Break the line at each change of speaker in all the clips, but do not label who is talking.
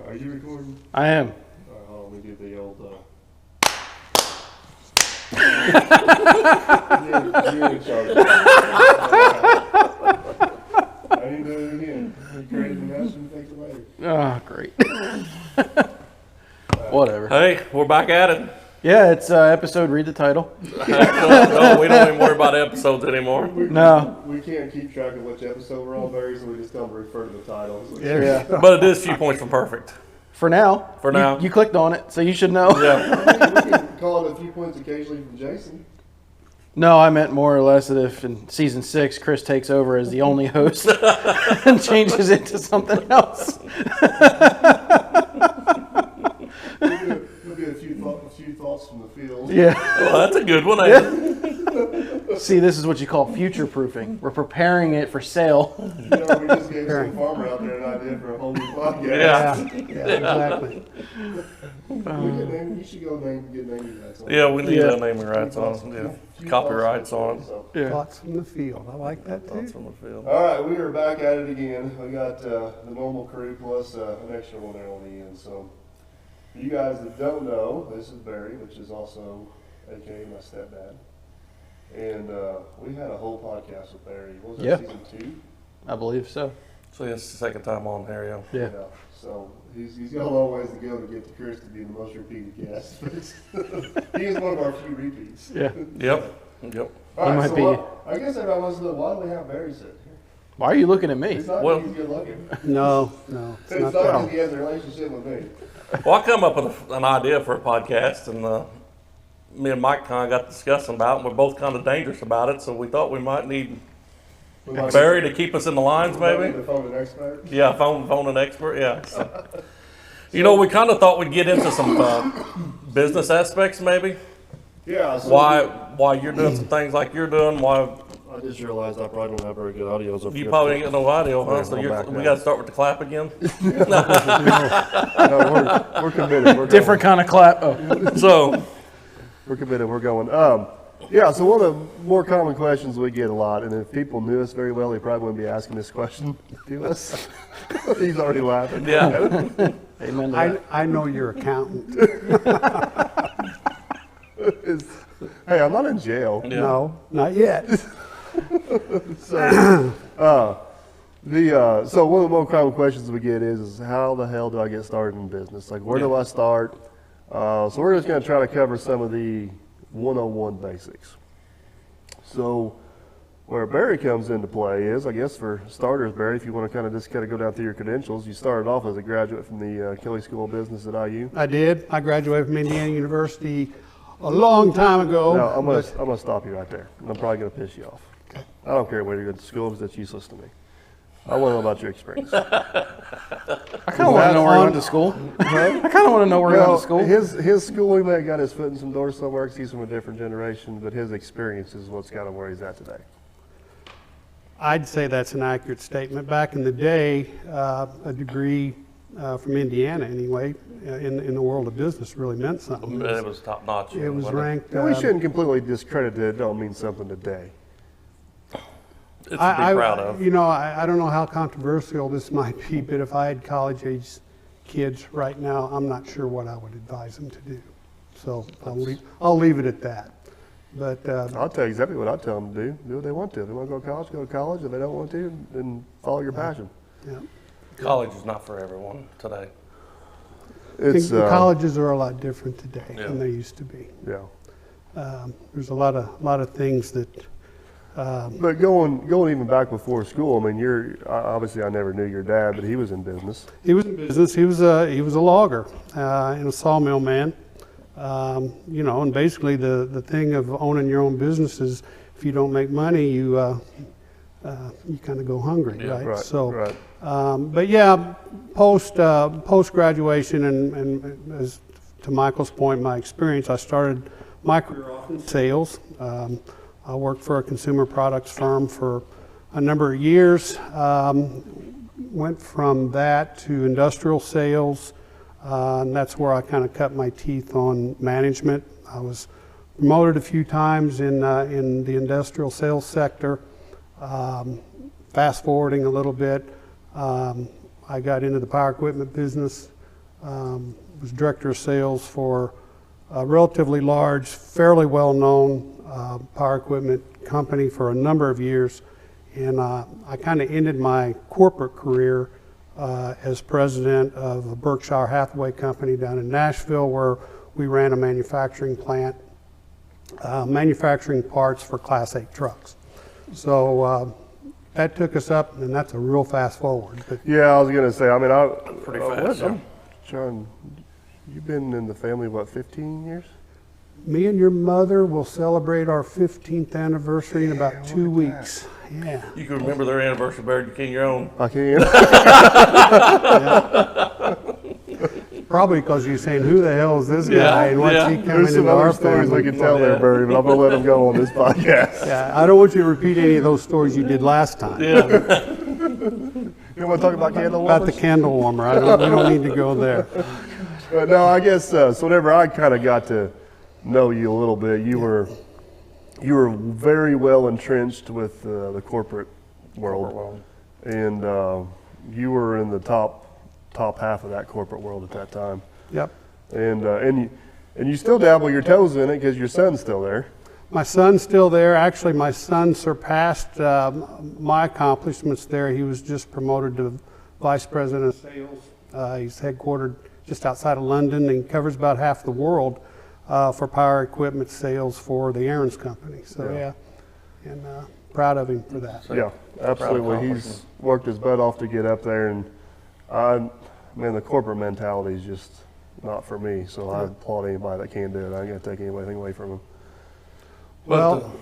Are you recording?
I am.
All right, hold on. We do the old. You're in charge. I ain't doing it again. You created the mess and take it later.
Oh, great. Whatever.
Hey, we're back at it.
Yeah, it's episode. Read the title.
No, we don't even worry about episodes anymore.
No.
We can't keep track of which episode we're on, Barry, so we just don't refer to the titles.
Yeah.
But it is few points from perfect.
For now.
For now.
You clicked on it, so you should know.
Yeah.
We can call it a few points occasionally from Jason.
No, I meent more or less that if in season 6 Chris takes over as the only host and changes it to something else.
We'll get a few thoughts from the field.
Yeah.
Well, that's a good one. Yeah.
See, this is what you call future proofing. We're preparing it for sale.
You know, we just gave some farmer out there an idea for a whole new podcast.
Yeah.
Exactly.
You should go get naming rights on it.
Yeah, we need
Yeah.
naming rights on it. Yeah. Copyrights on it.
So.
Yeah.
Thoughts from the field. I like that
Thoughts
too.
from the field.
All right, we are back at it again. We got the normal crew plus an extra one there on the end. So, for you guys that don't know, this is Barry, which is also AKA my stepdad. And we had a whole podcast with Barry. What was that,
Yeah.
season 2?
I believe so.
So it's the second time on there, yeah.
Yeah.
So he's got a long ways to go to get to Chris to be the most repeated guest. He is one of our few repeats.
Yeah.
Yep.
All right,
might
so
be-
I guess everybody wants to know, why do we have Barry sitting here?
Why are you looking at me?
It's not
Well-
because he's good looking.
No,
It's
it's
not
not
because
that.
he has a relationship with me.
Well, I come up with an idea for a podcast, and me and Mike kind of got discussing about it, and we're both kind of dangerous about it, so we thought we might need
We might
Barry to keep us in the lines,
we might
maybe.
need to phone an expert.
Yeah, phone an expert, yeah. So, you know, we kind of thought we'd get into some business aspects, maybe.
Yeah. So
Why you're doing some things like you're doing, why
I just realized I probably don't have very good audio. So
you probably ain't got no audio, huh? So
I'm back
we
now.
got to start with the clap again.
No, we're committed. We're
Different kind of clap. Oh.
So,
We're committed. We're going. Yeah, so one of the more common questions we get a lot, and if people knew us very well, they probably wouldn't be asking this question to us. He's already laughing.
yeah,
Amen to that.
I know your accountant.
Hey, I'm not in jail.
yeah.
No, not yet.
So one of the more common questions we get is how the hell do I get started in business? Like, where do I start? So we're just going to try to cover some of the 101 basics. So where Barry comes into play is, I guess for starters, Barry, if you want to kind of go down through your credentials, you started off as a graduate from the Kelly School of Business at IU.
I did. I graduated from Indiana University a long time ago.
Now, I'm gonna stop you right there. I'm probably gonna piss you off. I don't care where you go to school because that's useless to me. I want to know about your experience.
I kind of want to know where he went to school. I kind of want to know where he went to school.
His school, he may have got his foot in some doors somewhere because he's from a different generation, but his experience is what's kind of where he's at today.
I'd say that's an accurate statement. Back in the day, a degree from Indiana, anyway, in the world of business really meant something.
It was top notch.
It was
wasn't
ranked.
Now, we shouldn't completely discredit that it don't mean something today.
It's to be proud of.
You know, I don't know how controversial this might be, but if I had college-age kids right now, I'm not sure what I would advise them to do. So I'll leave it at that. But
I'll tell you exactly what I tell them to do. Do what they want to. If they want to go to college. If they don't want to, then follow your passion.
yeah.
College is not for everyone today.
I think
It's
the colleges are a lot different today
Yeah.
than they used to be.
yeah.
There's a lot of things that.
But going even back before school, I mean, obviously I never knew your dad, but he was in business.
He was in business. He was a logger and a sawmill man. You know, and basically the thing of owning your own business is if you don't make money, you kind of go hungry,
Yeah.
right?
Right.
So,
right.
but yeah, post graduation and as to Michael's point, my experience, I started my career off in sales. I worked for a consumer products firm for a number of years. Went from that to industrial sales, and that's where I kind of cut my teeth on management. I was promoted a few times in the industrial sales sector. Fast forwarding a little bit, I got into the power equipment business. Was director of sales for a relatively large, fairly well-known power equipment company for a number of years. And I kind of ended my corporate career as president of a Berkshire Hathaway company down in Nashville, where we ran a manufacturing plant, manufacturing parts for Class 8 trucks. So that took us up, and that's a real fast forward. But
Yeah, I was gonna say. I mean,
Pretty fast, yeah.
John, you've been in the family what, 15 years?
me and your mother will celebrate our 15th anniversary in about 2 weeks. Yeah.
You can remember their anniversary better than you can your own.
I can.
Probably because you're saying, who the hell is this
Yeah,
guy and what's
yeah.
he coming
There's some
into our
other stories we
family?
can tell there, Barry, but I'm gonna let them go on this podcast.
Yeah, I don't want you to repeat any of those stories you did last time.
Yeah.
You want to talk about candle
About the
warmers?
candle warmer. We don't need to go there.
But no, I guess so. Whenever I kind of got to know you a little bit, you were very well entrenched with the corporate world, and you were in the top half of that corporate world at that time.
Yep.
And you still dabble your toes in it because your son's still there.
My son's still there. Actually, my son surpassed my accomplishments there. He was just promoted to vice president of sales. He's headquartered just outside of London and covers about half the world for power equipment sales for the Aaron's company. So yeah, and proud of him for that.
Yeah, absolutely. He's worked his butt off to get up there, and the corporate mentality is just not for me. So I applaud anybody that can do it. I ain't gonna take anything away from him.
Well,
Well,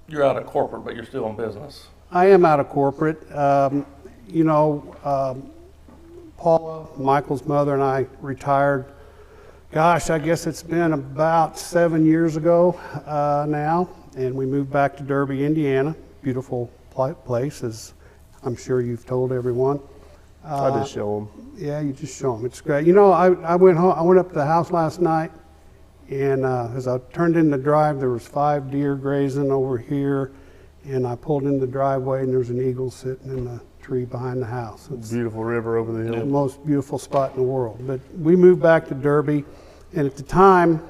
you're out of corporate, but you're still in business.
I am out of corporate. Paula, Michael's mother, and I retired. Gosh, I guess it's been about 7 years ago now, and we moved back to Derby, Indiana. Beautiful place, as I'm sure you've told everyone.
I just show him.
Yeah, you just show them. It's great. You know, I went home. I went up to the house last night, and as I turned in the drive, there was 5 deer grazing over here, and I pulled in the driveway, and there was an eagle sitting in the tree behind the house. It's
Beautiful river over the
the
hill.
most beautiful spot in the world. But we moved back to Derby, and at the time,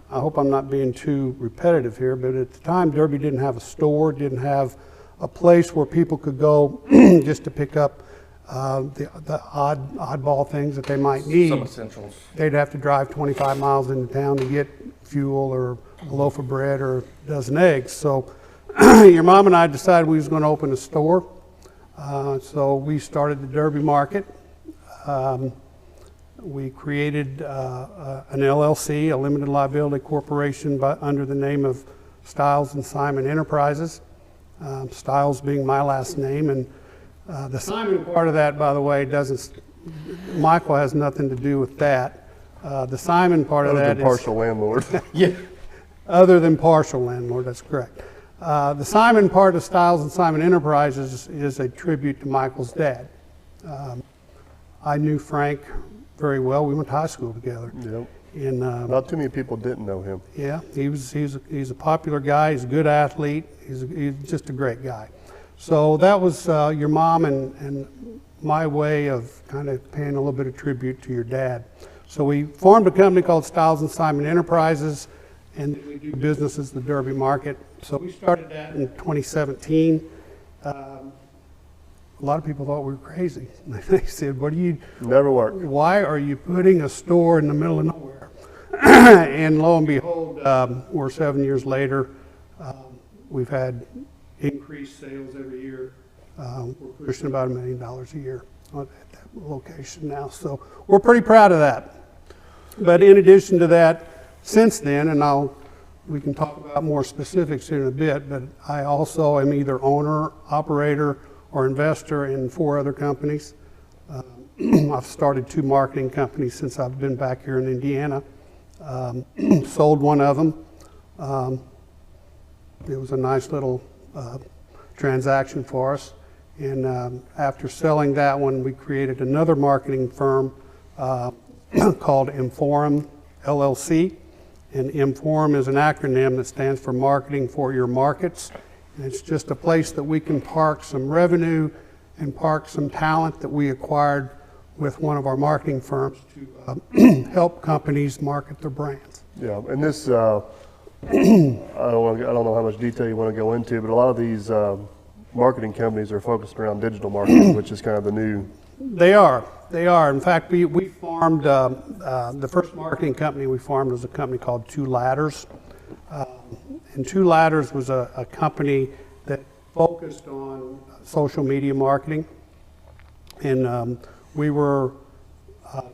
I hope I'm not being too repetitive here, but at the time, Derby didn't have a store, didn't have a place where people could go just to pick up the oddball things that they might need.
Some essentials.
They'd have to drive 25 miles into town to get fuel or a loaf of bread or a dozen eggs. So your mom and I decided we was going to open a store. So we started the Derby Market. We created an LLC, a limited liability corporation, under the name of Stiles and Simon Enterprises. Stiles being my last name, and the Simon part of that, by the way, Michael has nothing to do with that. The Simon part of
Other
that
than partial landlord.
yeah, other than partial landlord, that's correct. The Simon part of Stiles and Simon Enterprises is a tribute to Michael's dad. I knew Frank very well. We went to high school together.
Yep.
And
Not too many people didn't know him.
yeah, he's a popular guy. He's a good athlete. He's just a great guy. So that was your mom and my way of kind of paying a little bit of tribute to your dad. So we formed a company called Stiles and Simon Enterprises, and we do business as the Derby Market. So we started that in 2017. A lot of people thought we were crazy. They said,
Never worked.
why are you putting a store in the middle of nowhere? And lo and behold, we're 7 years later. We've had increased sales every year. We're pushing about $1 million a year at that location now. So we're pretty proud of that. But in addition to that, since then, and we can talk about more specifics here in a bit, but I also am either owner, operator, or investor in 4 other companies. I've started 2 marketing companies since I've been back here in Indiana. Sold one of them. It was a nice little transaction for us. And after selling that one, we created another marketing firm called Inforum LLC. And Inforum is an acronym that stands for Marketing for Your Markets. And it's just a place that we can park some revenue and park some talent that we acquired with one of our marketing firms to help companies market their brands.
Yeah, and this, I don't know how much detail you want to go into, but a lot of these marketing companies are focused around digital marketing, which is kind of the new.
They are. In fact, we formed, the first marketing company we formed was a company called Two Ladders. And Two Ladders was a company that focused on social media marketing. And we were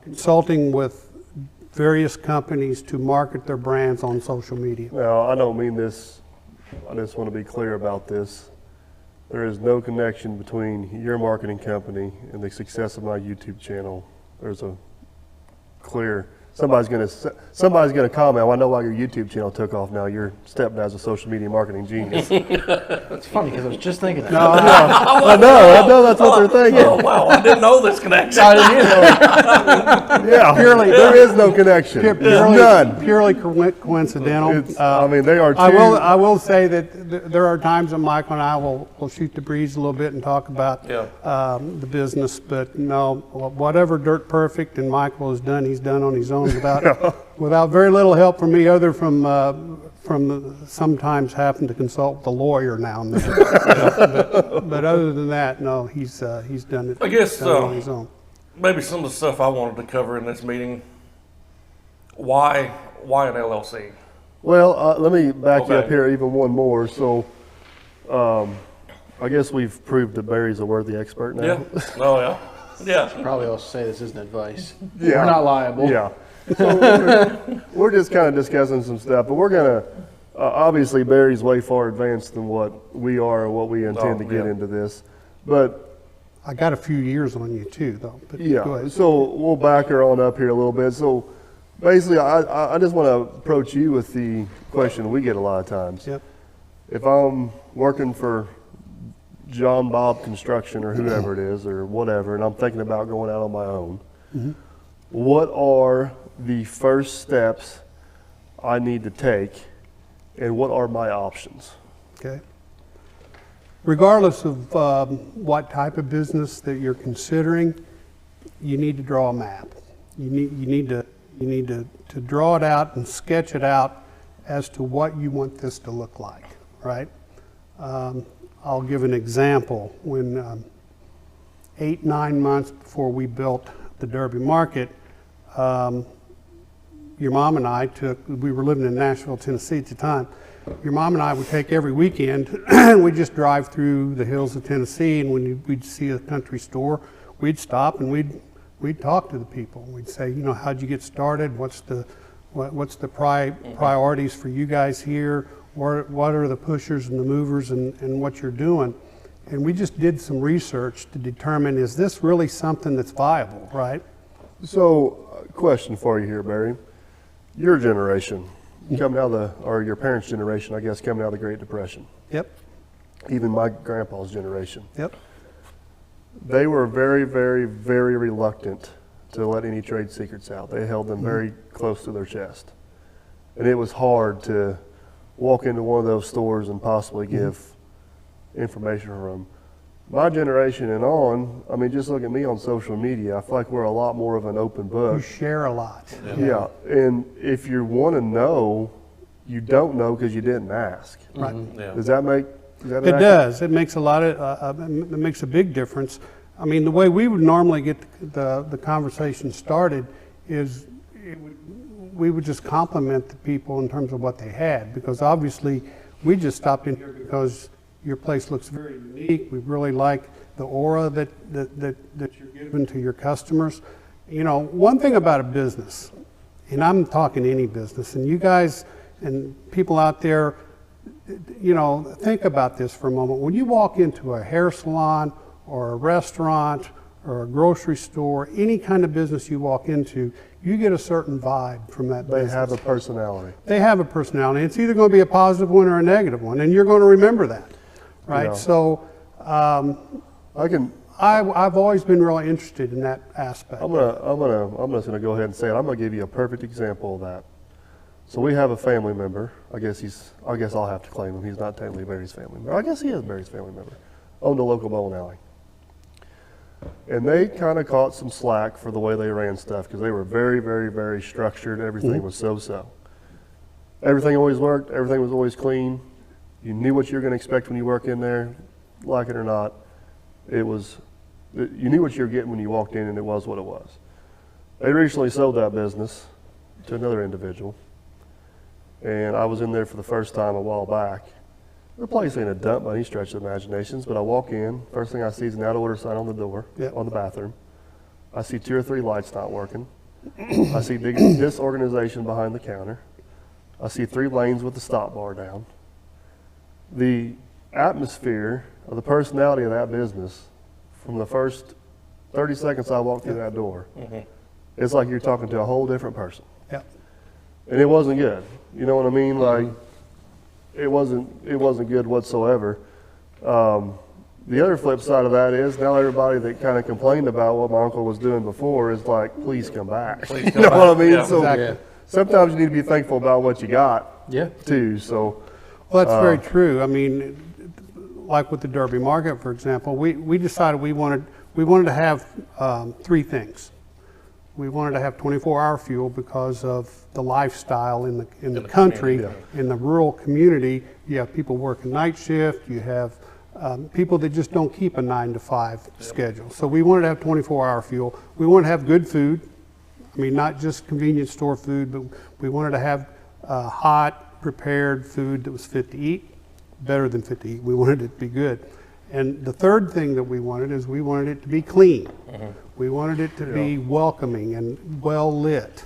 consulting with various companies to market their brands on social media.
Now, I don't mean this, I just want to be clear about this. There is no connection between your marketing company and the success of my YouTube channel. There's a clear, somebody's gonna comment, well, I know why your YouTube channel took off now. Your stepdad's a social media marketing genius.
It's funny because I was just thinking that.
I know that's what they're thinking.
Oh, wow, I didn't know this connection.
Yeah, there is no connection. None.
Purely coincidental.
I mean, they are two.
I will say that there are times that Michael and I will shoot the breeze a little bit and talk about the business, but no, whatever Dirt Perfect and Michael has done, he's done on his own without very little help from me, other from sometimes having to consult with a lawyer now and then. but other than that, no, he's done it.
I guess
on his own.
maybe some of the stuff I wanted to cover in this meeting. Why an LLC?
Well, let me back you up
Okay.
here even one more. So, I guess we've proved that Barry's a worthy expert now.
Yeah. Oh, yeah. Yeah.
Probably also say this isn't advice.
Yeah.
We're not liable.
Yeah. So we're just kind of discussing some stuff, but we're gonna obviously Barry's way far advanced than what we are or what we intend to get
yeah.
into this. But
I got a few years on you too, though. But go
yeah,
ahead.
so we'll back her on up here a little bit. So basically, I just want to approach you with the question we get a lot of times.
Yep.
If I'm working for John Bob Construction or whoever it is or whatever, and I'm thinking about going out on my own, what are the first steps I need to take, and what are my options?
Okay. Regardless of what type of business that you're considering, you need to draw a map. You need to draw it out and sketch it out as to what you want this to look like, right? I'll give an example. When 8-9 months before we built the Derby Market, your mom and I we were living in Nashville, Tennessee at the time. Your mom and I would take every weekend and we'd just drive through the hills of Tennessee, and when we'd see a country store, we'd stop and we'd talk to the people. We'd say, you know, how'd you get started? What's the priorities for you guys here? What are the pushers and the movers and what you're doing? And we just did some research to determine, is this really something that's viable, right?
So, question for you here, Barry. Your generation, coming out of or your parents' generation, I guess, coming out of the Great Depression,
Yep,
even my grandpa's generation,
yep.
they were very, very, very reluctant to let any trade secrets out. They held them very close to their chest. And it was hard to walk into one of those stores and possibly give information from them. My generation and on, I mean, just look at me on social media. I feel like we're a lot more of an open
You
book.
share a lot.
Yeah, and if you want to know, you don't know because you didn't ask.
Right.
Yeah.
Does that make? Is that
It
accurate?
does. It makes it makes a big difference. I mean, the way we would normally get the conversation started is we would just compliment the people in terms of what they had, because obviously we just stopped in here because your place looks very unique. We really like the aura that you're giving to your customers. You know, one thing about a business, and I'm talking any business, and you guys and people out there, you know, think about this for a moment. When you walk into a hair salon or a restaurant or a grocery store, any kind of business you walk into, you get a certain vibe from that
They
business.
have a personality.
They have a personality. It's either going to be a positive one or a negative one, and you're going to remember that, right?
Yeah.
So
I can.
I've always been really interested in that aspect.
I'm just gonna go ahead and say it. I'm gonna give you a perfect example of that. So we have a family member. I guess I'll have to claim him. He's not technically Barry's family member. I guess he is Barry's family member. Owned a local bowling alley. And they kind of caught some slack for the way they ran stuff because they were very, very, very structured. Everything was so-so. Everything always worked. Everything was always clean. You knew what you were going to expect when you work in there, like it or not. You knew what you were getting when you walked in, and it was what it was. They recently sold that business to another individual, and I was in there for the first time a while back. The place ain't a dump by any stretch of the imaginations, but I walk in, first thing I see is an out-of-order sign on the door,
Yep.
on the bathroom. I see 2 or 3 lights not working. I see disorganization behind the counter. I see 3 lanes with the stop bar down. The atmosphere of the personality of that business, from the first 30 seconds I walked through that door, it's like you're talking to a whole different person.
Yeah.
And it wasn't good. You know what I mean? Like, it wasn't good whatsoever. The other flip side of that is now everybody that kind of complained about what my uncle was doing before is like, please come back.
Please
You
come
know what I
back.
mean?
Yeah.
So
Exactly.
sometimes you need to be thankful about what you got
Yeah.
too. So
Well, that's very true. I mean, like with the Derby Market, for example, we decided we wanted to have 3 things. We wanted to have 24-hour fuel because of the lifestyle in the country,
community,
in the rural community. You have people working night shift. You have people that just don't keep a 9 to 5 schedule. So we wanted to have 24-hour fuel. We wanted to have good food. I mean, not just convenience store food, but we wanted to have hot, prepared food that was fit to eat, better than fit to eat. We wanted it to be good. And the third thing that we wanted is we wanted it to be clean. We wanted it to be welcoming and well lit.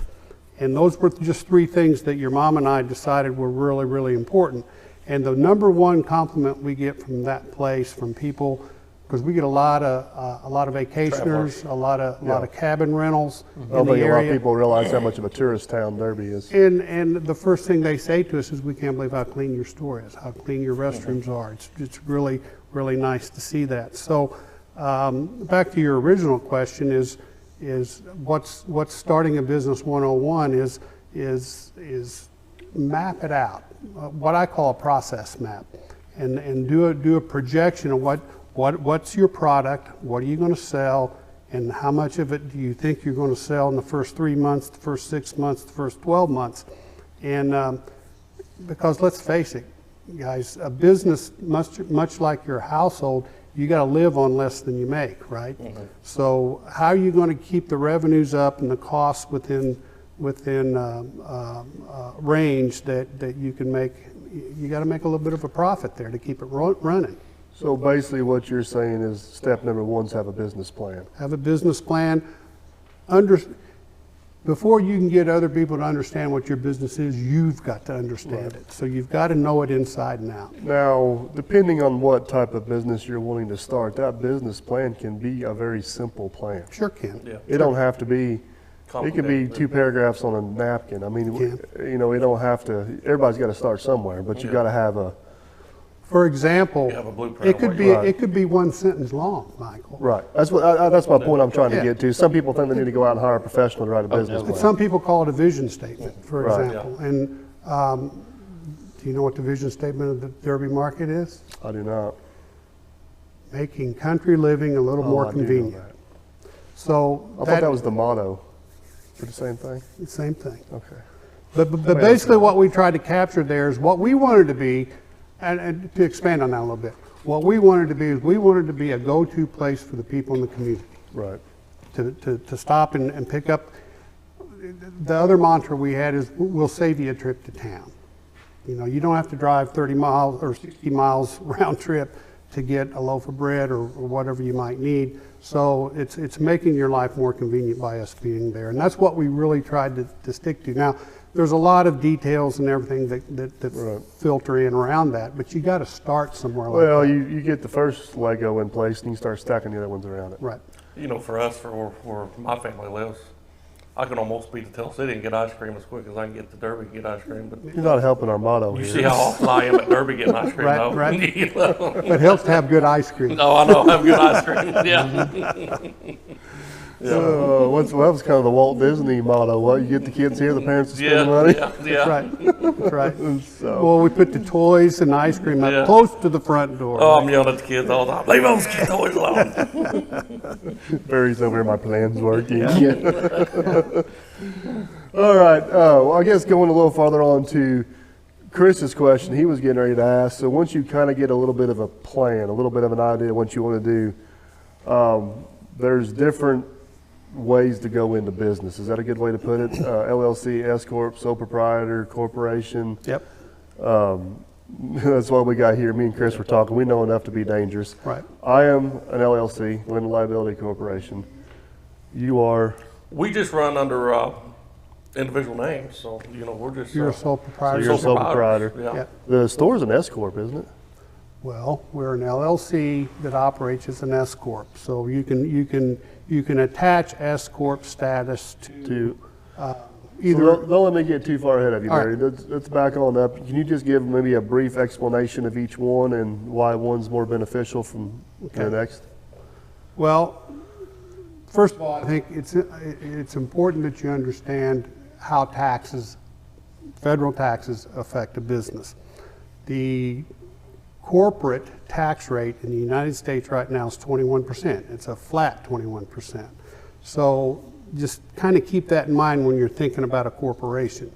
And those were just 3 things that your mom and I decided were really, really important. And the number one compliment we get from that place, from people, because we get a lot of vacationers, a lot of cabin rentals
I
in
don't
the
think a lot of
area.
people realize how much of a tourist town Derby is.
And the first thing they say to us is, we can't believe how clean your store is, how clean your restrooms are. It's really, really nice to see that. So back to your original question is what's starting a business 101 is map it out, what I call a process map, and do a projection of what's your product, what are you going to sell, and how much of it do you think you're going to sell in the first 3 months, the first 6 months, the first 12 months. And because let's face it, guys, a business, much like your household, you got to live on less than you make, right? So how are you going to keep the revenues up and the costs within range that you can make? You got to make a little bit of a profit there to keep it running.
So basically what you're saying is step number 1 is have a business plan.
Have a business plan. Before you can get other people to understand what your business is, you've got to understand it. So you've got to know it inside and out.
Now, depending on what type of business you're wanting to start, that business plan can be a very simple plan.
Sure can.
Yeah.
It don't have to be, it could be
Complicated.
2 paragraphs on a napkin. I mean, you know, it don't have to, everybody's got to start somewhere, but you got to have a,
For example,
You have a blueprint
it
of
could
what
be
you
want.
it could be 1 sentence long, Michael.
right. That's my point I'm trying to
Yeah.
get to. Some people think they need to go out and hire a professional to write a business
no.
But
plan.
some people call it a vision statement, for
Right.
example. And do you know what the vision statement of the Derby Market is?
I do not.
Making country living a little
Oh,
more
I do know
convenient.
that.
So
I thought that was the motto for the same thing.
the same thing.
Okay.
But basically what we tried to capture there is what we wanted to be, and to expand on that a little bit, what we wanted to be is we wanted to be a go-to place for the people in the community
Right.
to stop and pick up. The other mantra we had is, we'll save you a trip to town. You know, you don't have to drive 30 miles or 60 miles round trip to get a loaf of bread or whatever you might need. So it's making your life more convenient by us being there. And that's what we really tried to stick to. Now, there's a lot of details and everything that
Right.
filter in around that, but you got to start somewhere like
Well,
that.
you get the first Lego in place and you start stacking the other ones around it.
Right.
You know, for us, for where my family lives, I can almost be to Tell City and get ice cream as quick as I can get to Derby and get ice cream. But
You're not helping our motto
you
here.
see how often I am at Derby getting ice cream,
Right,
though.
right.
You know?
It helps to have good ice cream.
No, I know. I have good ice cream. Yeah.
That was kind of the Walt Disney motto. What, you get the kids here, the parents to spend
Yeah,
the money?
yeah.
That's right.
So,
Well, we put the toys and ice cream up
Yeah.
close to the front door.
Oh, I'm yelling at the kids all the time. Leave those kid toys alone.
Barry's over here, my plan's working. All right, well, I guess going a little farther on to Chris's question, he was getting ready to ask. So once you kind of get a little bit of a plan, a little bit of an idea of what you want to do, there's different ways to go into business. Is that a good way to put it? LLC, S corp, sole proprietor, corporation.
Yep,
That's what we got here. Me and Chris were talking. We know enough to be dangerous.
right.
I am an LLC, Limited Liability Corporation. You are.
We just run under individual names, so we're just.
You're a sole proprietor.
You're a sole proprietor.
Yeah.
Yep.
The store's an S corp, isn't it?
Well, we're an LLC that operates as an S corp. So you can attach S corp status to either.
So don't let me get too far ahead of you,
All
Barry. Let's back on up. Can you just give maybe a brief explanation of each one and why one's more beneficial from the next?
Well, first of all, I think it's important that you understand how federal taxes affect a business. The corporate tax rate in the United States right now is 21%. It's a flat 21%. So just kind of keep that in mind when you're thinking about a corporation.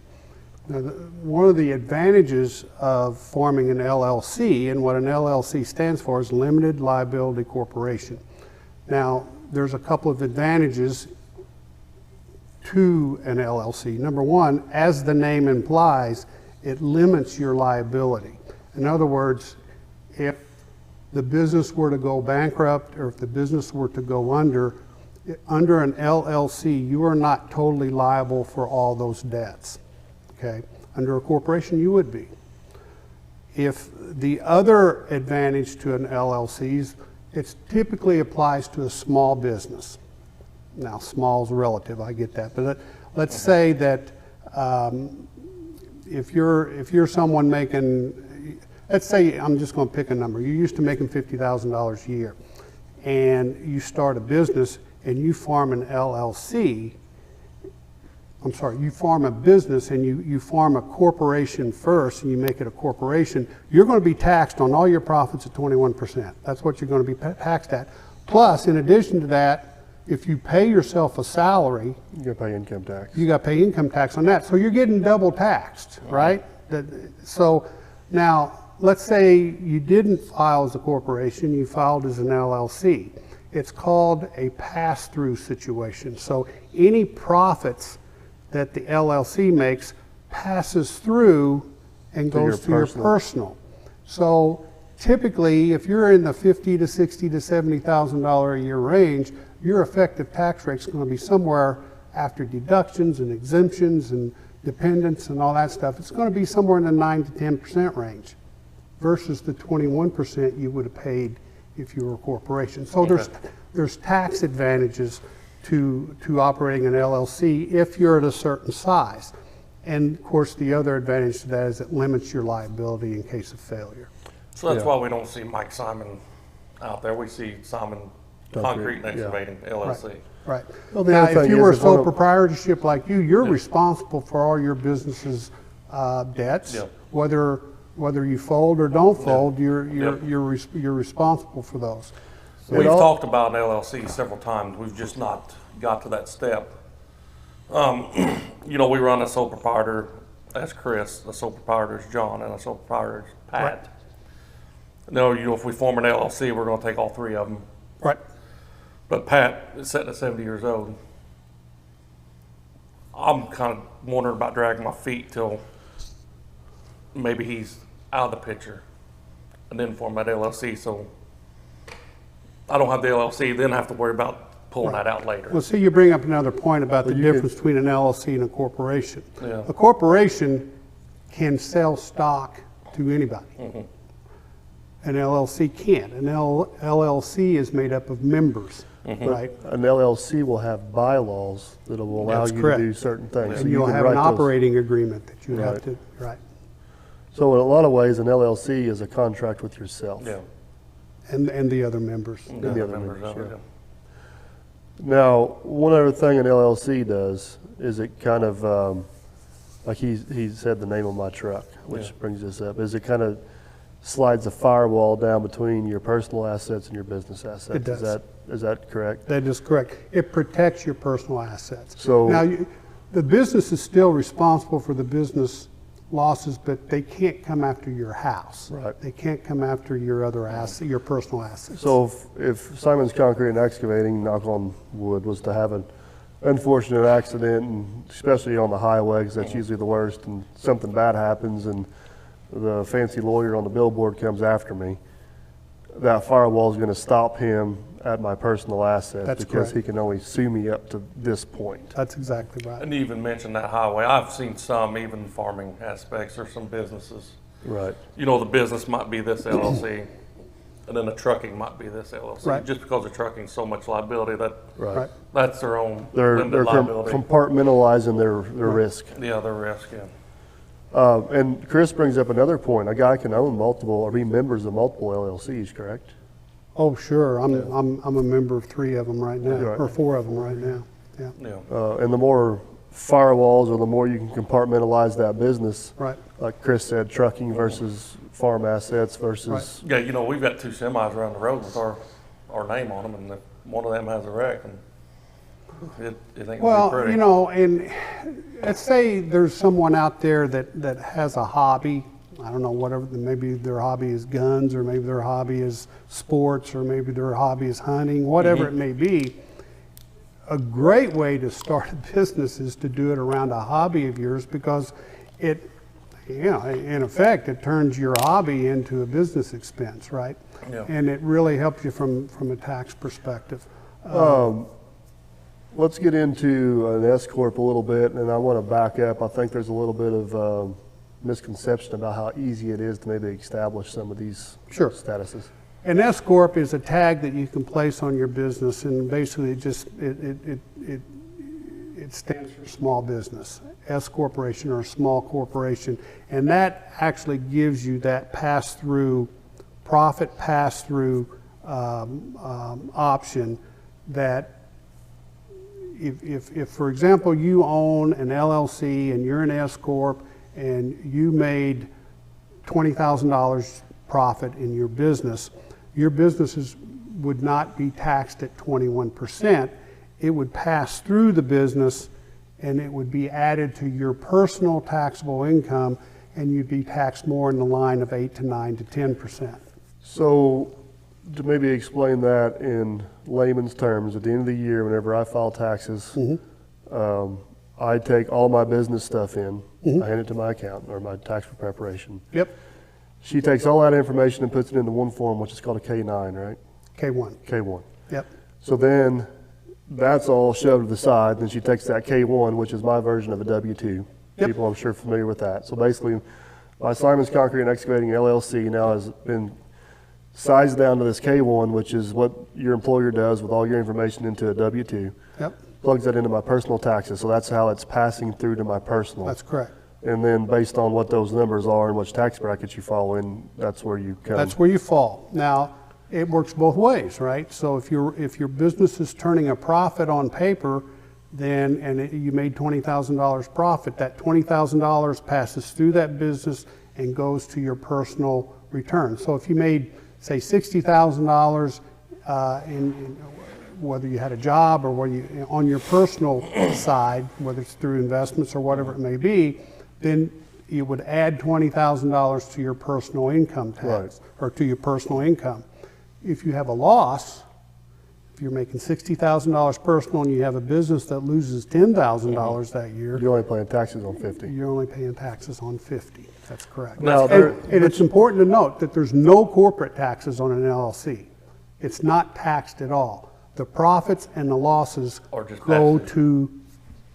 Now, one of the advantages of forming an LLC, and what an LLC stands for, is Limited Liability Corporation. Now, there's a couple of advantages to an LLC. Number one, as the name implies, it limits your liability. In other words, if the business were to go bankrupt or if the business were to go under an LLC, you are not totally liable for all those debts. Okay? Under a corporation, you would be. If the other advantage to an LLC is it typically applies to a small business. Now, small is relative, I get that, but let's say that if you're someone making, let's say, I'm just going to pick a number. You're used to making $50,000 a year, and you start a business and you form an LLC. I'm sorry, you form a business and you form a corporation first and you make it a corporation, you're going to be taxed on all your profits at 21%. That's what you're going to be taxed at. Plus, in addition to that, if you pay yourself a salary,
You got to pay income tax.
you got to pay income tax on that. So you're getting double taxed, right? So now, let's say you didn't file as a corporation, you filed as an LLC. It's called a pass-through situation. So any profits that the LLC makes passes through and goes to your personal. So typically, if you're in the $50,000 to $60,000 to $70,000 a year range, your effective tax rate is going to be somewhere after deductions and exemptions and dependents and all that stuff. It's going to be somewhere in the 9 to 10% range versus the 21% you would have paid if you were a corporation. So there's tax advantages to operating an LLC if you're at a certain size. And of course, the other advantage to that is it limits your liability in case of failure.
So that's why we don't see Mike Simon out there. We see Simon Concrete and Excavating, LLC.
Right.
Well, the
Now,
other
if
thing
you
is
were a
if one
sole
of-
proprietorship like you're responsible for all your business's debts.
Yeah.
Whether you fold or don't fold, you're responsible for those.
We've talked about an LLC several times. We've just not got to that step. We run a sole proprietor as Chris, a sole proprietor is John, and a sole proprietor is Pat. Right. If we form an LLC, we're going to take all three of them.
Right.
But Pat is sitting at 70 years old. I'm kind of wondering about dragging my feet till maybe he's out of the picture and then form that LLC. So I don't have the LLC, then have to worry about pulling that out later.
Well, see, you bring up another point about the
you
difference between an LLC and a corporation.
Yeah.
A corporation can sell stock to anybody. An LLC can't. An LLC is made up of members, right?
An LLC will have bylaws that will allow
That's
you
correct.
to do certain things.
And
you
you'll
can
have
write
an
those.
operating agreement that you have
Right.
to, right?
So in a lot of ways, an LLC is a contract with yourself.
Yeah.
And the other members.
The
the
other
other
members
members,
of it,
Now, one other thing an LLC does is it kind of, like he said the name of my truck, which
Yeah.
brings this up, is it kind of slides a firewall down between your personal assets and your business assets.
It does.
Is that correct?
That is correct. It protects your personal assets.
So-
Now, the business is still responsible for the business losses, but they can't come after your house.
Right.
They can't come after your other asset, your personal assets.
So if Simon's Concrete and Excavating, knock on wood, was to have an unfortunate accident, and especially on the highway, 'cause that's usually the worst, and something bad happens and the fancy lawyer on the billboard comes after me, that firewall is going to stop him at my personal assets
That's
because
correct.
he can only sue me up to this point.
That's exactly right.
And you even mentioned that highway. I've seen some, even farming aspects or some businesses.
Right.
You know, the business might be this LLC, and then the trucking might be this LLC.
Right.
Just because they're trucking so much liability,
Right.
Right.
that's their own
They're
limited liability.
compartmentalizing their risk.
Yeah, their risk, yeah.
And Chris brings up another point. A guy can own multiple or be members of multiple LLCs, correct?
Oh, sure. I'm a member of 3 of them right now,
Right.
or 4 of them right now. Yeah.
Yeah.
And the more firewalls or the more you can compartmentalize that business,
Right.
like Chris said, trucking versus farm assets versus,
Right.
Yeah, you know, we've got 2 semis around the road with our name on them, and if one of them has a wreck, and it ain't gonna be
Well,
pretty.
you know, and let's say there's someone out there that has a hobby. I don't know, whatever, maybe their hobby is guns, or maybe their hobby is sports, or maybe their hobby is hunting, whatever it may be. A great way to start a business is to do it around a hobby of yours, because it, in effect, it turns your hobby into a business expense, right?
Yeah.
And it really helps you from a tax perspective.
let's get into an S Corp a little bit, and I want to back up. I think there's a little bit of misconception about how easy it is to maybe establish some of these
Sure.
statuses.
An S corp is a tag that you can place on your business, and basically it stands for small business. S corporation or a small corporation, and that actually gives you that pass-through, profit pass-through option that if, for example, you own an LLC and you're an S corp and you made $20,000 profit in your business would not be taxed at 21%. It would pass through the business and it would be added to your personal taxable income, and you'd be taxed more in the line of 8 to 9 to 10%.
So to maybe explain that in layman's terms, at the end of the year, whenever I file taxes, I take all my business stuff in, I hand it to my accountant or my tax preparation.
Yep,
She takes all that information and puts it into one form, which is called a K-9, right?
K1.
K-1.
Yep,
So then that's all shoved to the side. Then she takes that K-1, which is my version of a W-2.
Yep.
People, I'm sure, familiar with that. So basically, my Simon's Concrete and Excavating LLC now has been sized down to this K-1, which is what your employer does with all your information into a W-2,
yep,
plugs that into my personal taxes. So that's how it's passing through to my personal.
that's correct.
And then based on what those numbers are and which tax brackets you fall in, that's where you come.
That's where you fall. Now, it works both ways, right? So if your business is turning a profit on paper, then, you made $20,000 profit, that $20,000 passes through that business and goes to your personal return. So if you made, say, $60,000 in whether you had a job or whether you, on your personal side, whether it's through investments or whatever it may be, then you would add $20,000 to your personal income tax,
Right.
or to your personal income. If you have a loss, if you're making $60,000 personal and you have a business that loses $10,000 that year,
You're only paying taxes on 50.
you're only paying taxes on 50. That's correct.
Now,
And,
there-
and it's important to note that there's no corporate taxes on an LLC. It's not taxed at all. The profits and the losses
Or just
go
passed
to,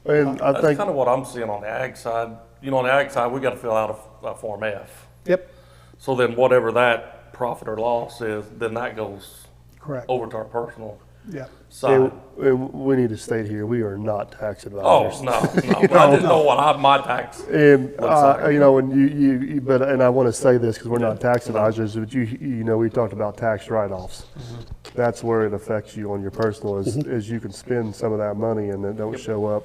And I
That's
think,
kind of what I'm seeing on the ag side. You know, on the ag side, we got to fill out a Form F.
yep,
So then whatever that profit or loss is, then that goes
correct,
over to our personal
yep.
side.
and we need to state here, we are not tax
Oh,
advisors.
no. I didn't know what my tax.
And,
like.
you know, and and I want to say this because we're not tax advisors, but you know, we talked about tax write-offs. that's where it affects you on your personal, is you can spend some of that money and it don't show up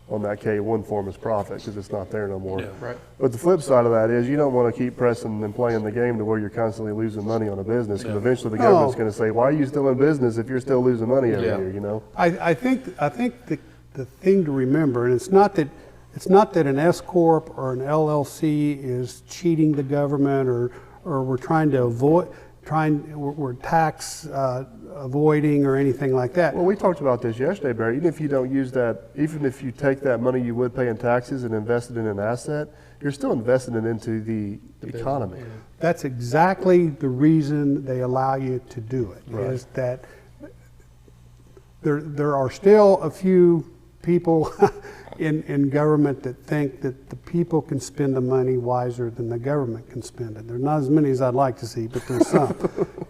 on that K-1 form as profit because it's not there no more.
Yeah, right.
But the flip side of that is you don't want to keep pressing and playing the game to where you're constantly losing money on a business because eventually the government's going to say, why are you still in business if you're still losing money every
Yeah.
year, you know?
I think the thing to remember, and it's not that an S corp or an LLC is cheating the government or we're trying to we're tax avoiding or anything like that.
Well, we talked about this yesterday, Barry. Even if you don't use that, even if you take that money you would pay in taxes and invest it in an asset, you're still investing it into the economy.
That's exactly the reason they allow you to do it.
Right.
Is that there are still a few people in government that think that the people can spend the money wiser than the government can spend it. There's not as many as I'd like to see, but there's some.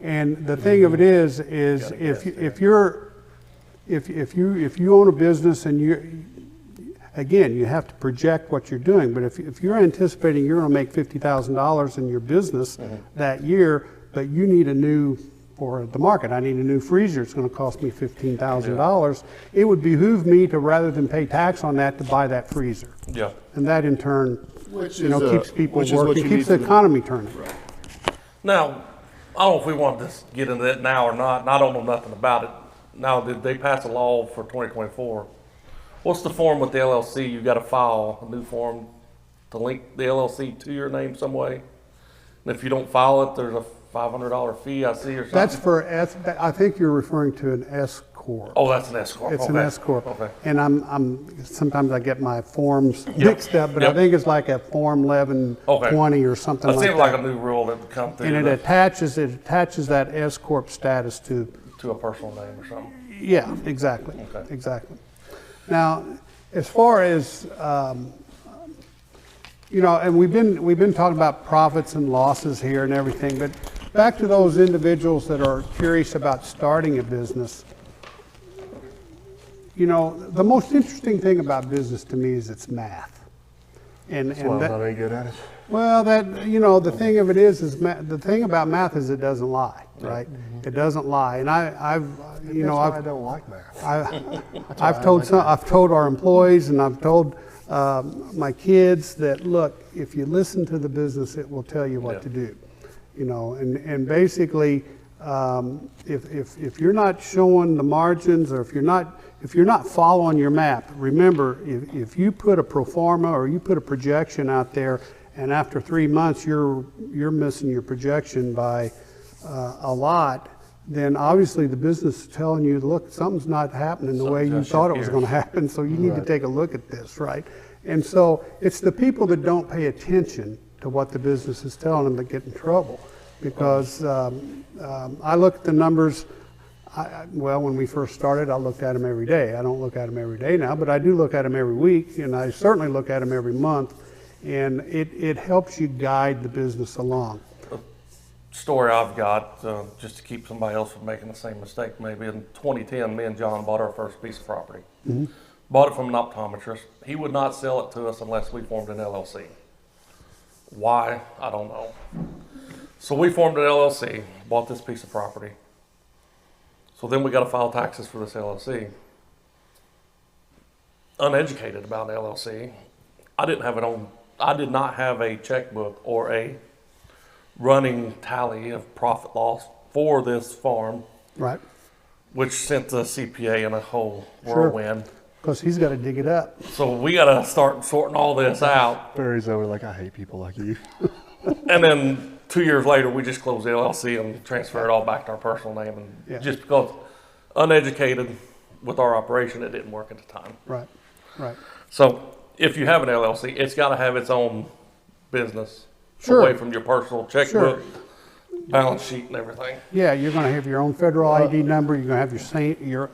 And the thing of it is if you own a business and you have to project what you're doing, but if you're anticipating you're going to make $50,000 in your business that year, but you need for the market, I need a new freezer, it's going to cost me $15,000. It would behoove me to, rather than pay tax on that, to buy that freezer.
Yeah.
And that in turn, keeps people
which is what
working,
you
keeps
need
the
to-
economy turning.
Now, I don't know if we want to just get into that now or not, and I don't know nothing about it. Now, did they pass a law for 2024? What's the form with the LLC? You got to file a new form to link the LLC to your name some way. And if you don't file it, there's a $500 fee I see or something.
That's for I think you're referring to an S corp.
Oh, that's an S corp.
It's an
Okay.
S corp.
Okay.
And I'm sometimes I get my forms mixed up, but I
Yep.
think it's like a Form 1120 or something
That
like
seems
that.
like a new rule that would come through
And it
that-
attaches that S corp status to.
to a personal name or something.
Yeah, exactly.
Okay.
Exactly. Now, as far as and we've been talking about profits and losses here and everything, but back to those individuals that are curious about starting a business. The most interesting thing about business to me is it's math. And
Well, I'm
that,
not any good at it.
well, the thing of it is the thing about math is it doesn't lie, right? It doesn't lie. And I've
I don't like math.
I've told our employees and I've told my kids that, look, if you listen to the business, it will tell you what to do. And basically, if you're not showing the margins, or if you're not following your map, remember, if you put a pro forma or you put a projection out there, and after 3 months you're missing your projection by a lot, then obviously the business is telling you, look, something's not happening the way you
Something's
thought it
shift
was
gears.
going to happen, so you need to take a look at this, right? And so it's the people that don't pay attention to what the business is telling them that get in trouble. Because I look at the numbers, when we first started, I looked at them every day. I don't look at them every day now, but I do look at them every week, and I certainly look at them every month. And it helps you guide the business along.
Story I've got, just to keep somebody else from making the same mistake maybe. In 2010, me and John bought our first piece of property. Bought it from an optometrist. He would not sell it to us unless we formed an LLC. Why? I don't know. So we formed an LLC, bought this piece of property. So then we got to file taxes for this LLC. Uneducated about an LLC. I did not have a checkbook or a running tally of profit loss for this farm,
Right.
which sent the CPA in a whole
Sure.
whirlwind.
Because he's got to dig it up.
So we got to start sorting all this out.
Barry's over like, I hate people like you.
And then 2 years later, we just closed the LLC and transferred it all back to our personal name. And
Yeah.
just because uneducated with our operation, it didn't work at the time.
Right. Right.
So if you have an LLC, it's got to have its own business
Sure.
away from your personal checkbook, balance sheet, and everything.
Yeah, you're going to have your own federal ID number. You're going to have your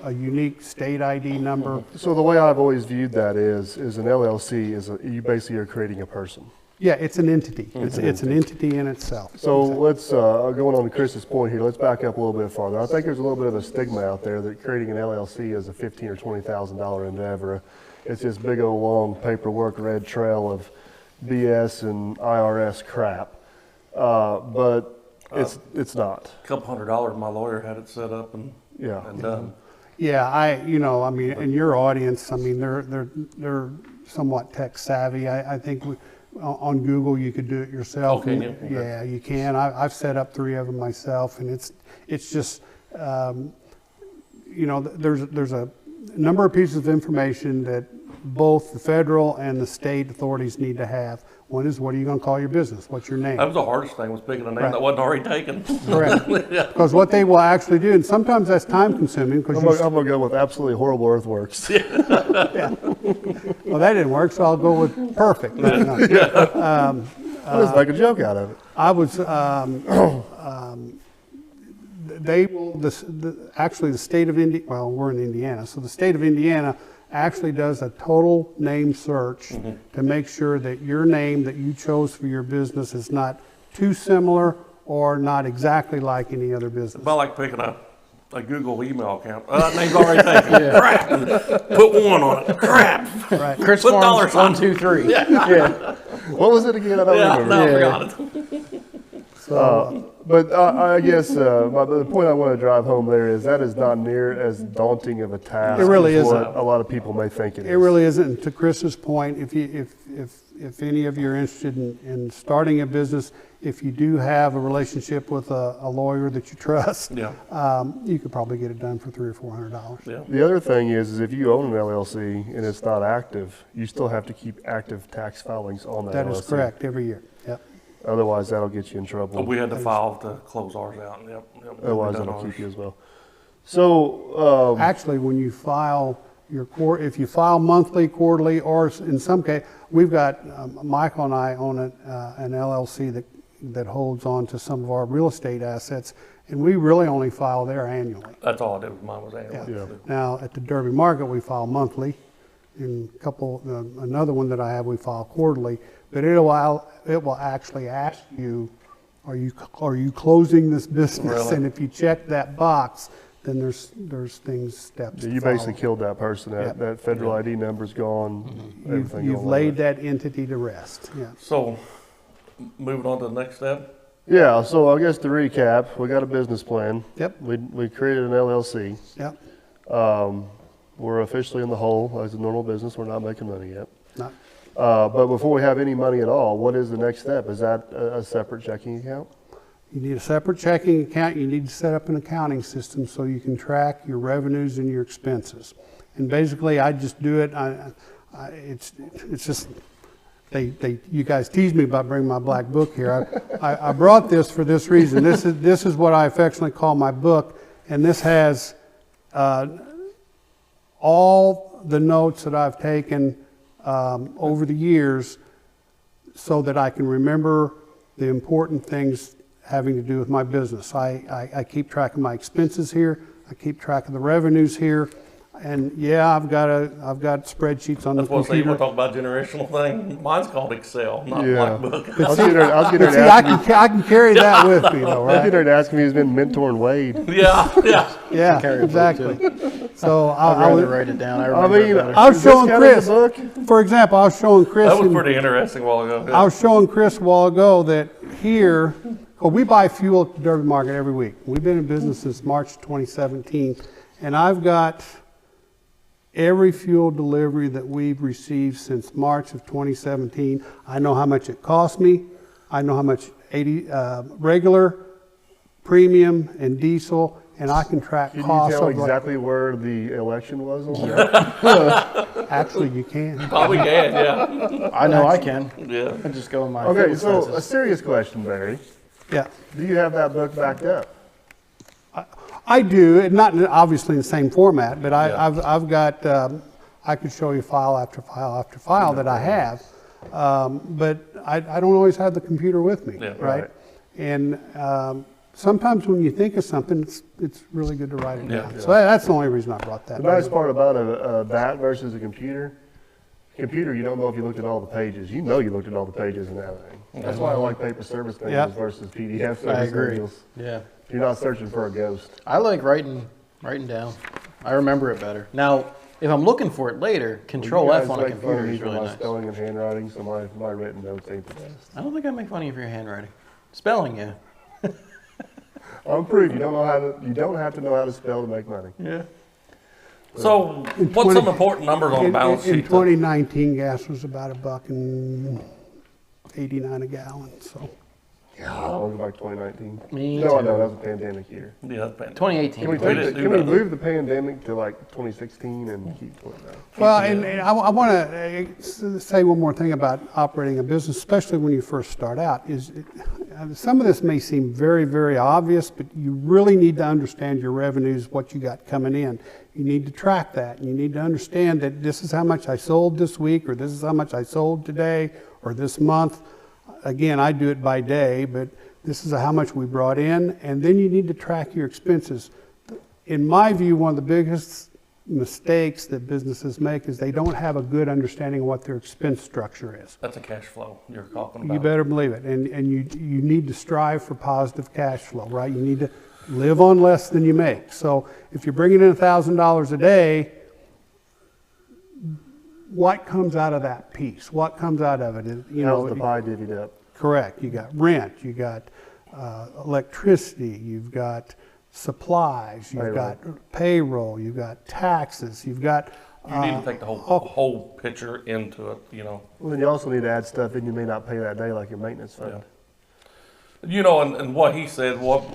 a unique state ID number.
So the way I've always viewed that is an LLC you basically are creating a person.
Yeah, it's an entity. It's an entity in itself.
So let's, going on to Chris's point here, let's back up a little bit farther. I think there's a little bit of a stigma out there that creating an LLC is a $15,000 or $20,000 endeavor. It's this big old long paperwork red trail of BS and IRS crap. But It's not.
couple $100, my lawyer had it set up and
Yeah.
done.
Yeah, I mean, in your audience, I mean, they're somewhat tech savvy. I think on Google you could do it yourself.
Oh, can you? Okay.
Yeah, you can. I've set up 3 of them myself, and it's just, there's a number of pieces of information that both the federal and the state authorities need to have. One is, what are you going to call your business? What's your name?
That was the hardest thing, was picking a name
Right.
that wasn't already taken.
Correct. Because what they will actually do, and sometimes that's time consuming, because
I'm gonna go with absolutely horrible earthworks.
well, that didn't work, so I'll go with perfect. No.
I'll just make a joke out of it.
I was, they will, actually the state of Indiana, well, we're in Indiana, so the state of Indiana actually does a total name search to make sure that your name that you chose for your business is not too similar or not exactly like any other business.
About like picking a Google email account. That name's already taken. Crap. Put 1 on it. Crap.
Right.
Chris
Put
Farms,
dollar
1,
sign.
2, 3.
Yeah. What was it again? I don't
Yeah,
remember.
no, I
Yeah.
forgot it.
But I guess the point I want to drive home there is that is not near as daunting of a task
It really
as
isn't.
what a lot of people may think it is.
It really isn't. And to Chris's point, if any of you are interested in starting a business, if you do have a relationship with a lawyer that you trust,
Yeah.
you could probably get it done for $300 or $400.
Yeah.
The other thing is if you own an LLC and it's not active, you still have to keep active tax filings on that
That
LLC.
is correct, every year. Yep.
Otherwise, that'll get you in trouble.
We had to file to close ours out. Yep.
Otherwise,
We've done
that'll
ours.
keep you as well. So,
Actually, when you file if you file monthly, quarterly, or in some case, we've got, Michael and I own an LLC that holds on to some of our real estate assets, and we really only file there annually.
That's all I did with mine was annual.
Yeah.
Now, at the Derby Market, we file monthly. In another one that I have, we file quarterly. But it will actually ask you, are you closing this business?
Really?
And if you check that box, then there's steps.
you
to follow.
basically killed that person.
Yep.
That federal ID number's gone. Everything
You've
going
laid
on.
that entity to rest. Yeah.
So, moving on to the next step.
Yeah, so I guess to recap, we got a business plan.
Yep.
We created an LLC.
Yep.
We're officially in the hole as a normal business. We're not making money yet.
Not,
But before we have any money at all, what is the next step? Is that a separate checking account?
you need a separate checking account. You need to set up an accounting system so you can track your revenues and your expenses. And basically, I just do it. It's just you guys tease me about bringing my black book here. I brought this for this reason. This is what I affectionately call my book, and this has all the notes that I've taken over the years, so that I can remember the important things having to do with my business. I keep track of my expenses here. I keep track of the revenues here. And yeah, I've got spreadsheets on
That's
the
what I say. You
computer.
want to talk about generational thing? Mine's called Excel, not
Yeah.
Black Book.
I was getting ready
See,
to ask you.
I can carry that with me, though,
I was getting
right?
ready to ask him he's been mentoring Wade.
Yeah.
Yeah,
Carry a book,
exactly. So
I'd rather write it down. I
I
remember
mean,
it better.
I was
is this
showing
counting the
Chris.
book?
For example, I was showing Chris.
That was
in-
pretty interesting a while ago. Yeah.
I was showing Chris a while ago that here, we buy fuel at the Derby Market every week. We've been in business since March 2017, and I've got every fuel delivery that we've received since March of 2017. I know how much it cost me. I know how much regular, premium, and diesel, and I can track
Can you
costs.
tell
of like-
exactly where the election was on there?
Actually, you can.
Probably can, yeah.
I know I can.
Yeah.
I just go in my
Okay,
fuel
so a
expenses.
serious question, Barry.
Yeah.
Do you have that book backed up?
I do, and not obviously in the same format, but
Yeah.
I've got, I could show you file after file after file that I have, but I don't always have the computer with me,
Yeah.
right?
Right.
And sometimes when you think of something, it's really good to write it
Yeah.
down. So that's the only reason I brought that.
The nice part about that versus a computer, you don't know if you looked at all the pages. You know you looked at all the pages and everything. That's why I like paper service manuals
Yep.
versus PDF
I
service
agree.
manuals.
Yeah.
You're not searching for a ghost.
I like writing down. I remember it better. Now, if I'm looking for it later, Control
You
F
guys
on a
make fun of
computer
me
is
for
really
my
nice.
spelling and handwriting, so my written notes ain't the best.
I don't think I make fun of you for your handwriting. Spelling, yeah.
I'm proof. You don't have to know how to spell to make money.
Yeah. So,
In
what's
20
some important numbers on the balance
In
sheet?
2019, gas was about $1.89 a gallon, so.
Yeah, I'll go back to 2019.
Me
No, I
too.
know, that was a pandemic year.
Yeah, that's bad.
2018.
Can we,
didn't do
can we
nothing.
move the pandemic to like 2016 and keep 2019?
Well, and I want to say one more thing about operating a business, especially when you first start out, some of this may seem very, very obvious, but you really need to understand your revenues, what you got coming in. You need to track that. And you need to understand that this is how much I sold this week, or this is how much I sold today, or this month. Again, I do it by day, but this is how much we brought in, and then you need to track your expenses. In my view, one of the biggest mistakes that businesses make is they don't have a good understanding of what their expense structure is.
That's a cash flow you're talking about.
You better believe it, and you need to strive for positive cash flow, right? You need to live on less than you make. So if you're bringing in $1,000 a day, what comes out of that piece? What comes out of it?
How's the pie divvied up?
Correct. You got rent, you got electricity, you've got supplies, you've got payroll, you've got taxes, you've got.
You need to take the whole picture into it, you know.
Well, then you also need to add stuff in you may not pay that day, like your maintenance fund.
You know, and what he said, what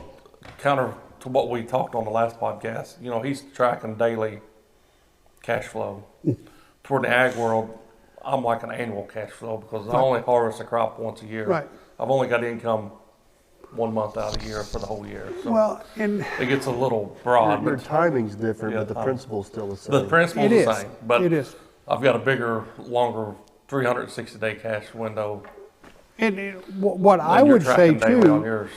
counter to what we talked on the last podcast, you know, he's tracking daily cash flow. Toward the ag world, I'm like an annual cash flow because I only harvest a crop once a year.
Right.
I've only got income 1 month out of the year for the whole year. So
Well, and
it gets a little broad,
Your
but
timing's different,
Yeah,
but the principle's still the same.
the principle's
it
the
is.
same. But
It is.
I've got a bigger, longer 360-day cash window.
What I
than you're
would say
tracking daily on
too,
yours.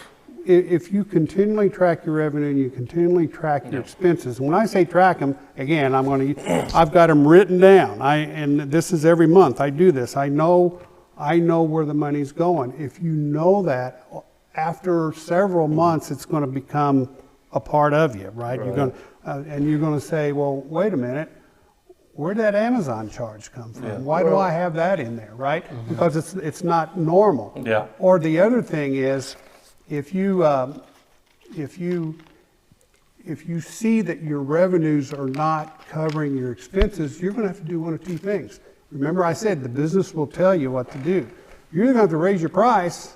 if you continually track your revenue and you continually track your expenses, when I say track them, again, I've got them written down. And this is every month. I do this. I know where the money's going. If you know that, after several months, it's going to become a part of you, right? You're going and you're going to say, well, wait a minute. Where'd that Amazon charge come from?
Yeah.
Why do I have that in there, right? Because it's not normal.
Yeah.
Or the other thing is, if you see that your revenues are not covering your expenses, you're going to have to do one of two things. Remember, I said the business will tell you what to do. You're either going to have to raise your price,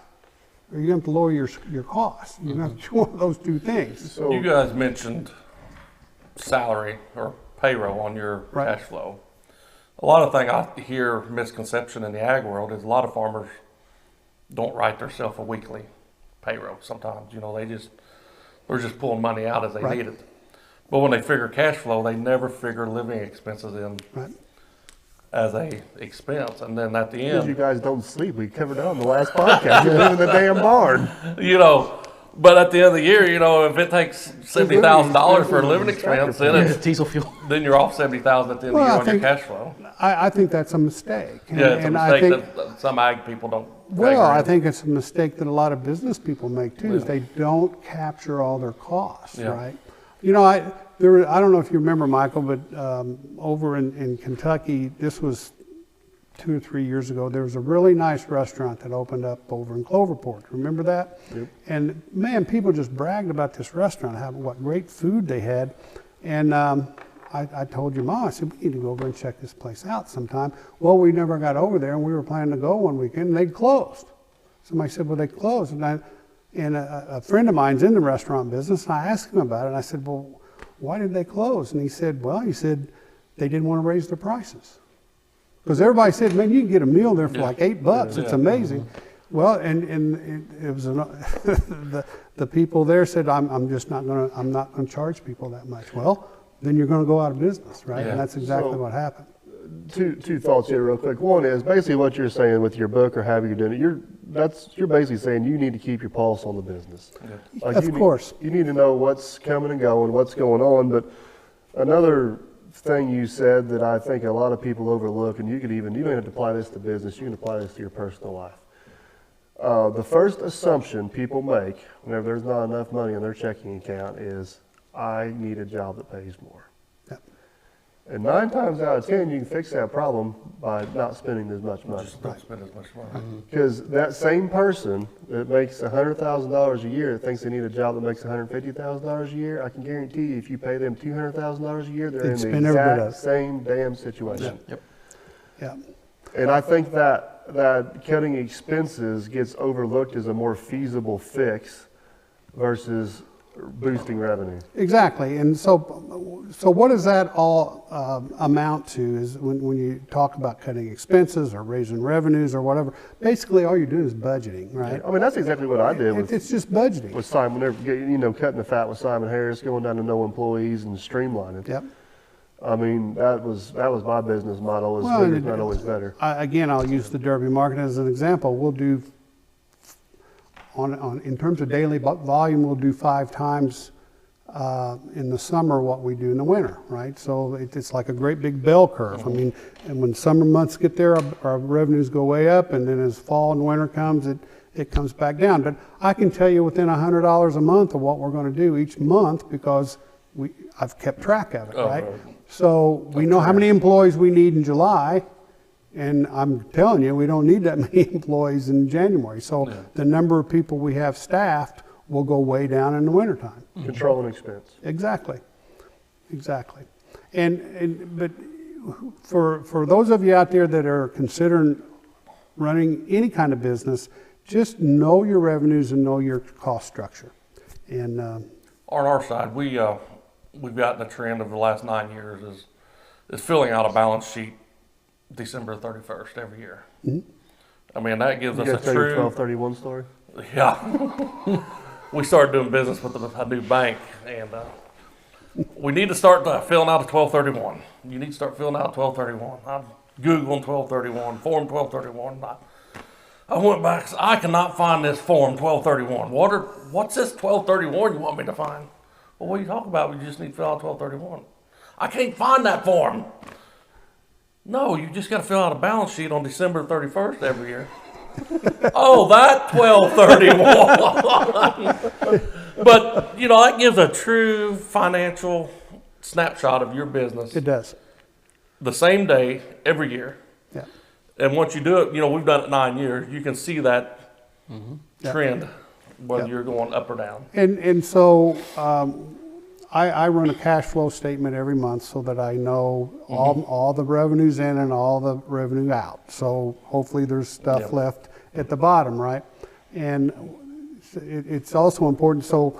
or you're going to have to lower your costs. You're going to have to do one of those two things.
So,
You guys mentioned salary or payroll on your
Right.
cash flow. A lot of thing I hear misconception in the ag world is a lot of farmers don't write themselves a weekly payroll sometimes. You know, they're just pulling money out as they
Right.
need it. But when they figure cash flow, they never figure living expenses in
Right?
as a expense. And then at the
because you
end,
guys don't sleep, we covered that on the last podcast. You live in the damn barn.
you know, but at the end of the year, you know, if it takes $70,000 for a living expense,
Diesel fuel.
then you're off $70,000 at the end of the
Well,
year
I
on your
think-
cash flow.
I think that's a mistake.
Yeah, it's a
And I
mistake
think,
that some ag people don't.
well,
figure
I
in.
think it's a mistake that a lot of business people make too, is they don't capture all their costs,
Yeah.
right? You know, I don't know if you remember, Michael, but over in Kentucky, this was 2 or 3 years ago, there was a really nice restaurant that opened up over in Cloverport. Remember that?
Yep.
And man, people just bragged about this restaurant, how what great food they had. And I told your mom, I said, we need to go over and check this place out sometime. Well, we never got over there, and we were planning to go one weekend, and they'd closed. Somebody said, well, they closed. And a friend of mine's in the restaurant business, and I asked him about it, and I said, well, why did they close? And he said, they didn't want to raise their prices. Because everybody said, man, you can get a meal there for like $8. It's amazing. Well, and it was the people there said, I'm not going to charge people that much. Well, then you're going to go out of business, right?
Yeah.
And that's exactly
So-
what happened.
Two thoughts here real quick. One is basically what you're saying with your book or however you're doing it. You're basically saying you need to keep your pulse on the business. Like
Of course.
You need to know what's coming and going, what's going on. But another thing you said that I think a lot of people overlook, and you don't have to apply this to business, you can apply this to your personal life. The first assumption people make whenever there's not enough money in their checking account is, I need a job that pays more.
Yep.
And 9 times out of 10, you can fix that problem by not spending as much money.
Just don't spend as much money.
Because that same person that makes $100,000 a year that thinks they need a job that makes $150,000 a year, I can guarantee you, if you pay them $200,000 a year, they're
They'd
in the
spend every bit of
exact
it.
same damn situation.
Yep.
Yeah.
And I think that cutting expenses gets overlooked as a more feasible fix versus boosting revenue.
Exactly, and so what does that all amount to is when you talk about cutting expenses or raising revenues or whatever, basically all you're doing is budgeting, right?
I mean, that's exactly what I did
It's just budgeting.
with Simon, cutting the fat with Simon Harris, going down to no employees and streamlining.
Yep.
I mean, that was my business model. Is
Well,
bigger's not always better.
Again, I'll use the Derby market as an example. We'll do in terms of daily volume, we'll do 5 times in the summer what we do in the winter, right? So it's like a great big bell curve. I mean, and when summer months get there, our revenues go way up, and then as fall and winter comes, it comes back down. But I can tell you within $100 a month of what we're going to do each month because I've kept track of it,
Oh,
right?
right.
So we know how many employees we need in July, and I'm telling you, we don't need that many employees in January. So the number of people we have staffed will go way down in the wintertime.
Controlling expense.
Exactly. But for those of you out there that are considering running any kind of business, just know your revenues and know your cost structure. And
On our side, we've gotten a trend of the last 9 years is filling out a balance sheet December 31st every year. I mean, that gives
You
us
guys
a
tell your
true,
1231 story?
yeah. We started doing business with a new bank, and we need to start filling out a 1231. You need to start filling out 1231. I'm Googling 1231, Form 1231. I went back, I cannot find this Form 1231. What's this 1231 you want me to find? Well, what are you talking about? We just need to fill out 1231. I can't find that form. No, you just got to fill out a balance sheet on December 31st every year. Oh, that 1231. But, that gives a true financial snapshot of your business
it does.
the same day every year.
Yeah.
And once you do it, we've done it 9 years, you can see that trend, whether
Yeah.
you're going up or down.
And so I run a cash flow statement every month so that I know all the revenues in and all the revenue out. So hopefully there's stuff
Yep.
left at the bottom, right? And it's also important. So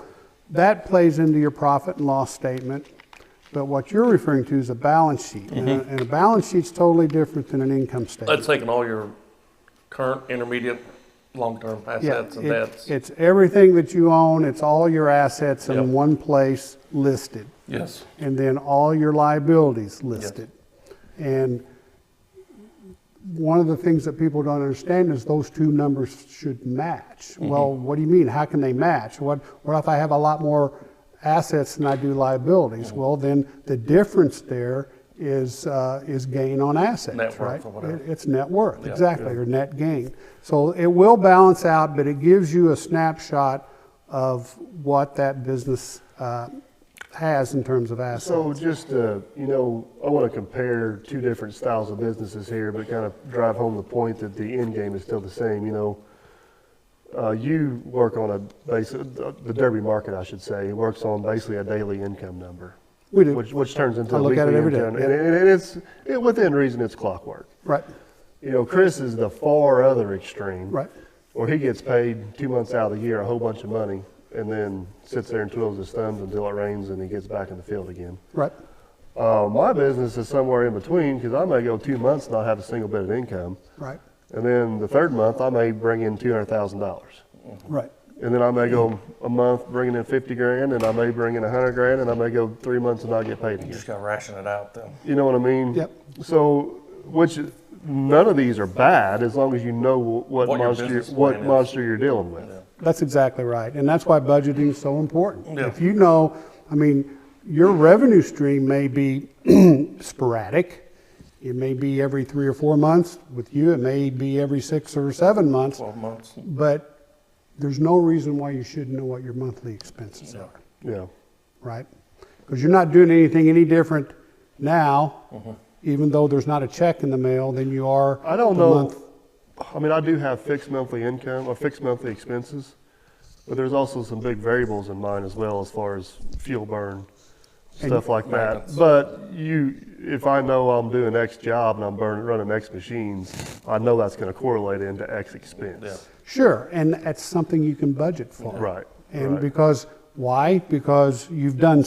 that plays into your profit and loss statement. But what you're referring to is a balance sheet. And a balance sheet's totally different than an income statement.
That's taking all your current, intermediate, long-term assets and debts.
It's everything that you own. It's all your assets in
Yep.
one place listed.
Yes.
And then all your liabilities listed. And one of the things that people don't understand is those two numbers should match. Well, what do you mean? How can they match? What if I have a lot more assets than I do liabilities? Well, then the difference there is gain on assets,
Net worth
right?
or whatever.
It's net worth,
Yeah.
exactly, or net gain. So it will balance out, but it gives you a snapshot of what that business has in terms of assets.
So just, I want to compare two different styles of businesses here, but kind of drive home the point that the end game is still the same. You work on the Derby market, I should say, works on basically a daily income number,
We do,
which turns into
I
a
look at
weekly
it every day,
income.
yeah.
And it's within reason, it's clockwork.
right,
Chris is the far other extreme.
right.
Where he gets paid 2 months out of the year a whole bunch of money and then sits there and twiddles his thumbs until it rains and he gets back in the field again.
Right,
My business is somewhere in between because I may go 2 months and not have a single bit of income.
right,
And then the third month I may bring in $200,000.
right.
And then I may go a month bringing in 50 grand and I may bring in 100 grand and I may go 3 months and not get paid
You
again.
just got to ration it out then.
You know what I mean?
Yep.
So, none of these are bad as long as you know what
What your
monster
business plan is.
monster you're dealing with.
That's exactly right. And that's why budgeting is so important.
Yeah.
If you know, your revenue stream may be sporadic. It may be every 3 or 4 months. With you, it may be every 6 or 7 months.
12 months.
But there's no reason why you shouldn't know what your monthly expenses are,
Yeah.
right? Because you're not doing anything any different Now, even though there's not a check in the mail, then you are.
I don't
the
know.
month-
I mean, I do have fixed monthly income or fixed monthly expenses, but there's also some big variables in mine as well as far as fuel burn, stuff like that.
Maintenance.
But if I know I'm doing X job and I'm running X machines, I know that's going to correlate into X expense.
Yeah.
Sure, and that's something you can budget for.
Right.
And
right.
because, why? Because you've done,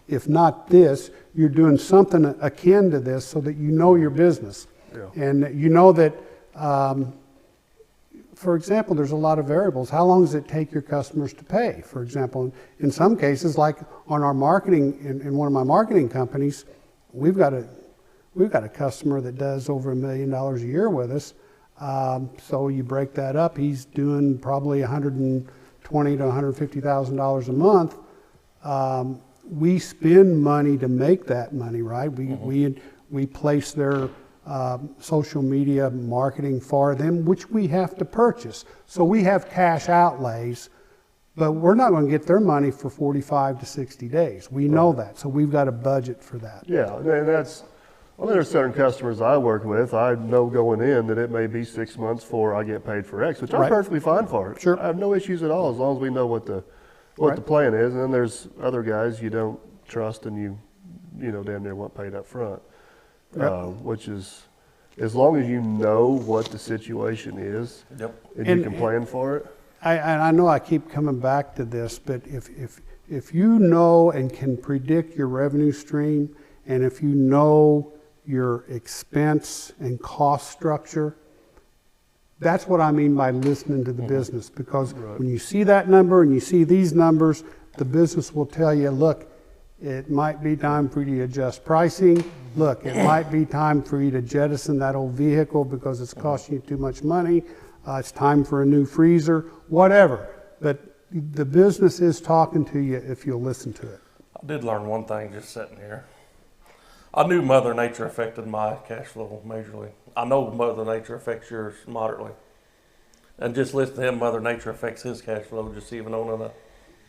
if not this, you're doing something akin to this so that you know your business.
Yeah.
And you know that, for example, there's a lot of variables. How long does it take your customers to pay? For example, in some cases, like on our marketing, in one of my marketing companies, we've got a customer that does over $1 million a year with us. So you break that up, he's doing probably $120,000 to $150,000 a month. We spend money to make that money, right? We place their social media marketing for them, which we have to purchase. So we have cash outlays, but we're not going to get their money for 45 to 60 days. We know that, so we've got a budget for that.
Yeah, and that's, well, there's certain customers I work with, I know going in that it may be 6 months before I get paid for X, which I'm
Right.
perfectly fine for.
Sure.
I have no issues at all as long as we know what the plan is. And then there's other guys you don't trust and you know, damn near want paid up front. Which is, as long as you know what the situation is
Yep.
and
And-
you can plan for it.
And I know I keep coming back to this, but if you know and can predict your revenue stream, and if you know your expense and cost structure, that's what I mean by listening to the business. Because when you see that number and you see these numbers, the business will tell you, look, it might be time for you to adjust pricing. Look, it might be time for you to jettison that old vehicle because it's costing you too much money. It's time for a new freezer, whatever. But the business is talking to you if you'll listen to it.
I did learn one thing just sitting here. I knew Mother Nature affected my cash flow majorly. I know Mother Nature affects yours moderately. And just listen to him, Mother Nature affects his cash flow just even owning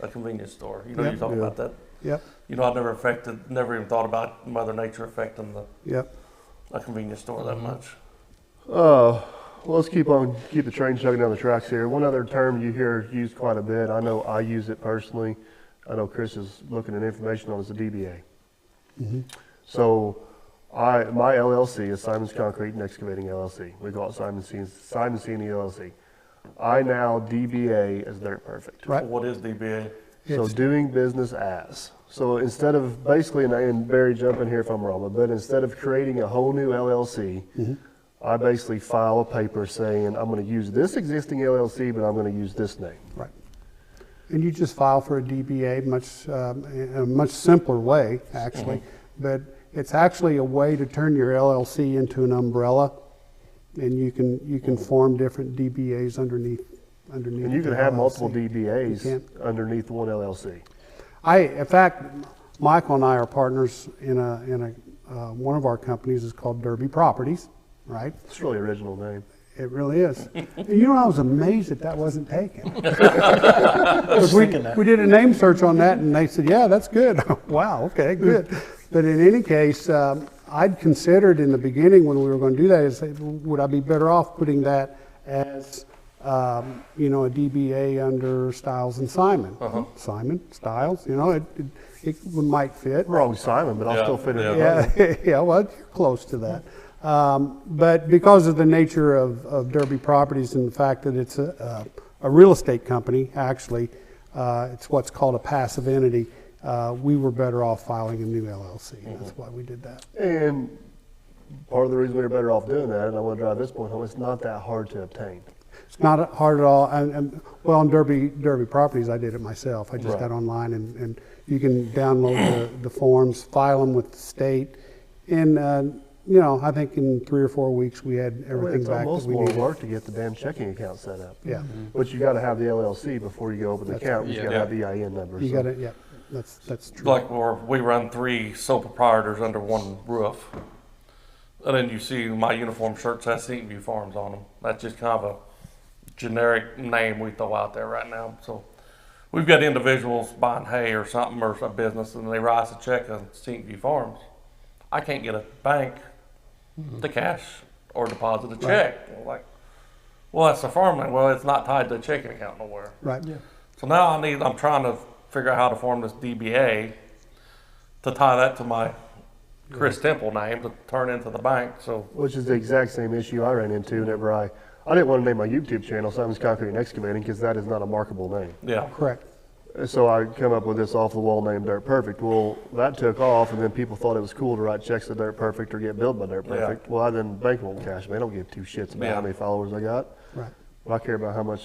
a convenience store. You know,
Yep.
you talk about that.
Yep,
You know, I've never even thought about Mother Nature affecting
yep.
a convenience store that much.
Well, let's keep the train chugging down the tracks here. One other term you hear used quite a bit, I know I use it personally. I know Chris is looking at information on, is a DBA. So my LLC is Simon's Concrete and Excavating LLC. We call it Simon Cini LLC. I now DBA as Dirt Perfect.
Right.
What is DBA?
So
It's-
doing business as. So instead of basically, and Barry, jump in here if I'm wrong, but instead of creating a whole new LLC, I basically file a paper saying I'm going to use this existing LLC, but I'm going to use this name.
Right. And you just file for a DBA in a much simpler way, actually. But it's actually a way to turn your LLC into an umbrella, and you can form different DBAs underneath.
And you can
the
have
LLC.
multiple
You
DBAs
can.
underneath one LLC.
In fact, Michael and I are partners in one of our companies is called Derby Properties, right?
It's a really original name.
It really is. And you know, I was amazed that wasn't taken. 'Cause we did a name search on that, and they said, "Yeah, that's good." Wow, okay, good. But in any case, I'd considered in the beginning when we were going to do that, is would I be better off putting that as a DBA under Stiles and Simon? Simon, Stiles, it might fit.
Wrong Simon, but I'll
Yeah,
still fit it in.
Yeah, yeah, well, you're close to that. But because of the nature of Derby Properties and the fact that it's a real estate company, actually, it's what's called a passive entity, we were better off filing a new LLC. That's why we did that.
And part of the reason we were better off doing that, and I want to drive this point home, it's not that hard to obtain.
It's not hard at all. Well, on Derby Properties, I did it myself. I just
Right.
got online, and you can download the forms, file them with the state, and I think in 3 or 4 weeks we had everything
It's
back that
almost
we
more
needed.
work to get the damn checking account set up.
Yeah,
But you got to have the LLC before you go open the
That's
account. You
right.
got to
Yeah.
have the EIN number.
you
so-
got it. Yeah, that's true.
Like where we run 3 sole proprietors under one roof. And then you see my uniform shirts has Seton View Farms on them. That's just kind of a generic name we throw out there right now. So we've got individuals buying hay or something or a business and they write us a check on Seton View Farms. I can't get a bank to cash or deposit a check. Like, well, that's a farmland. Well, it's not tied to a checking account nowhere.
Right.
So now I'm trying to figure out how to form this DBA to tie that to my Chris Temple name to turn into the bank. So
Which is the exact same issue I ran into whenever I didn't want to name my YouTube channel Simon's Concrete and Excavating because that is not a marketable name.
yeah,
Correct.
So I come up with this off the wall name Dirt Perfect. Well, that took off, and then people thought it was cool to write checks to Dirt Perfect or get billed by Dirt Perfect. Well, I then bank won't cash me. I don't give two shits about how many followers I got.
Right.
I care about how much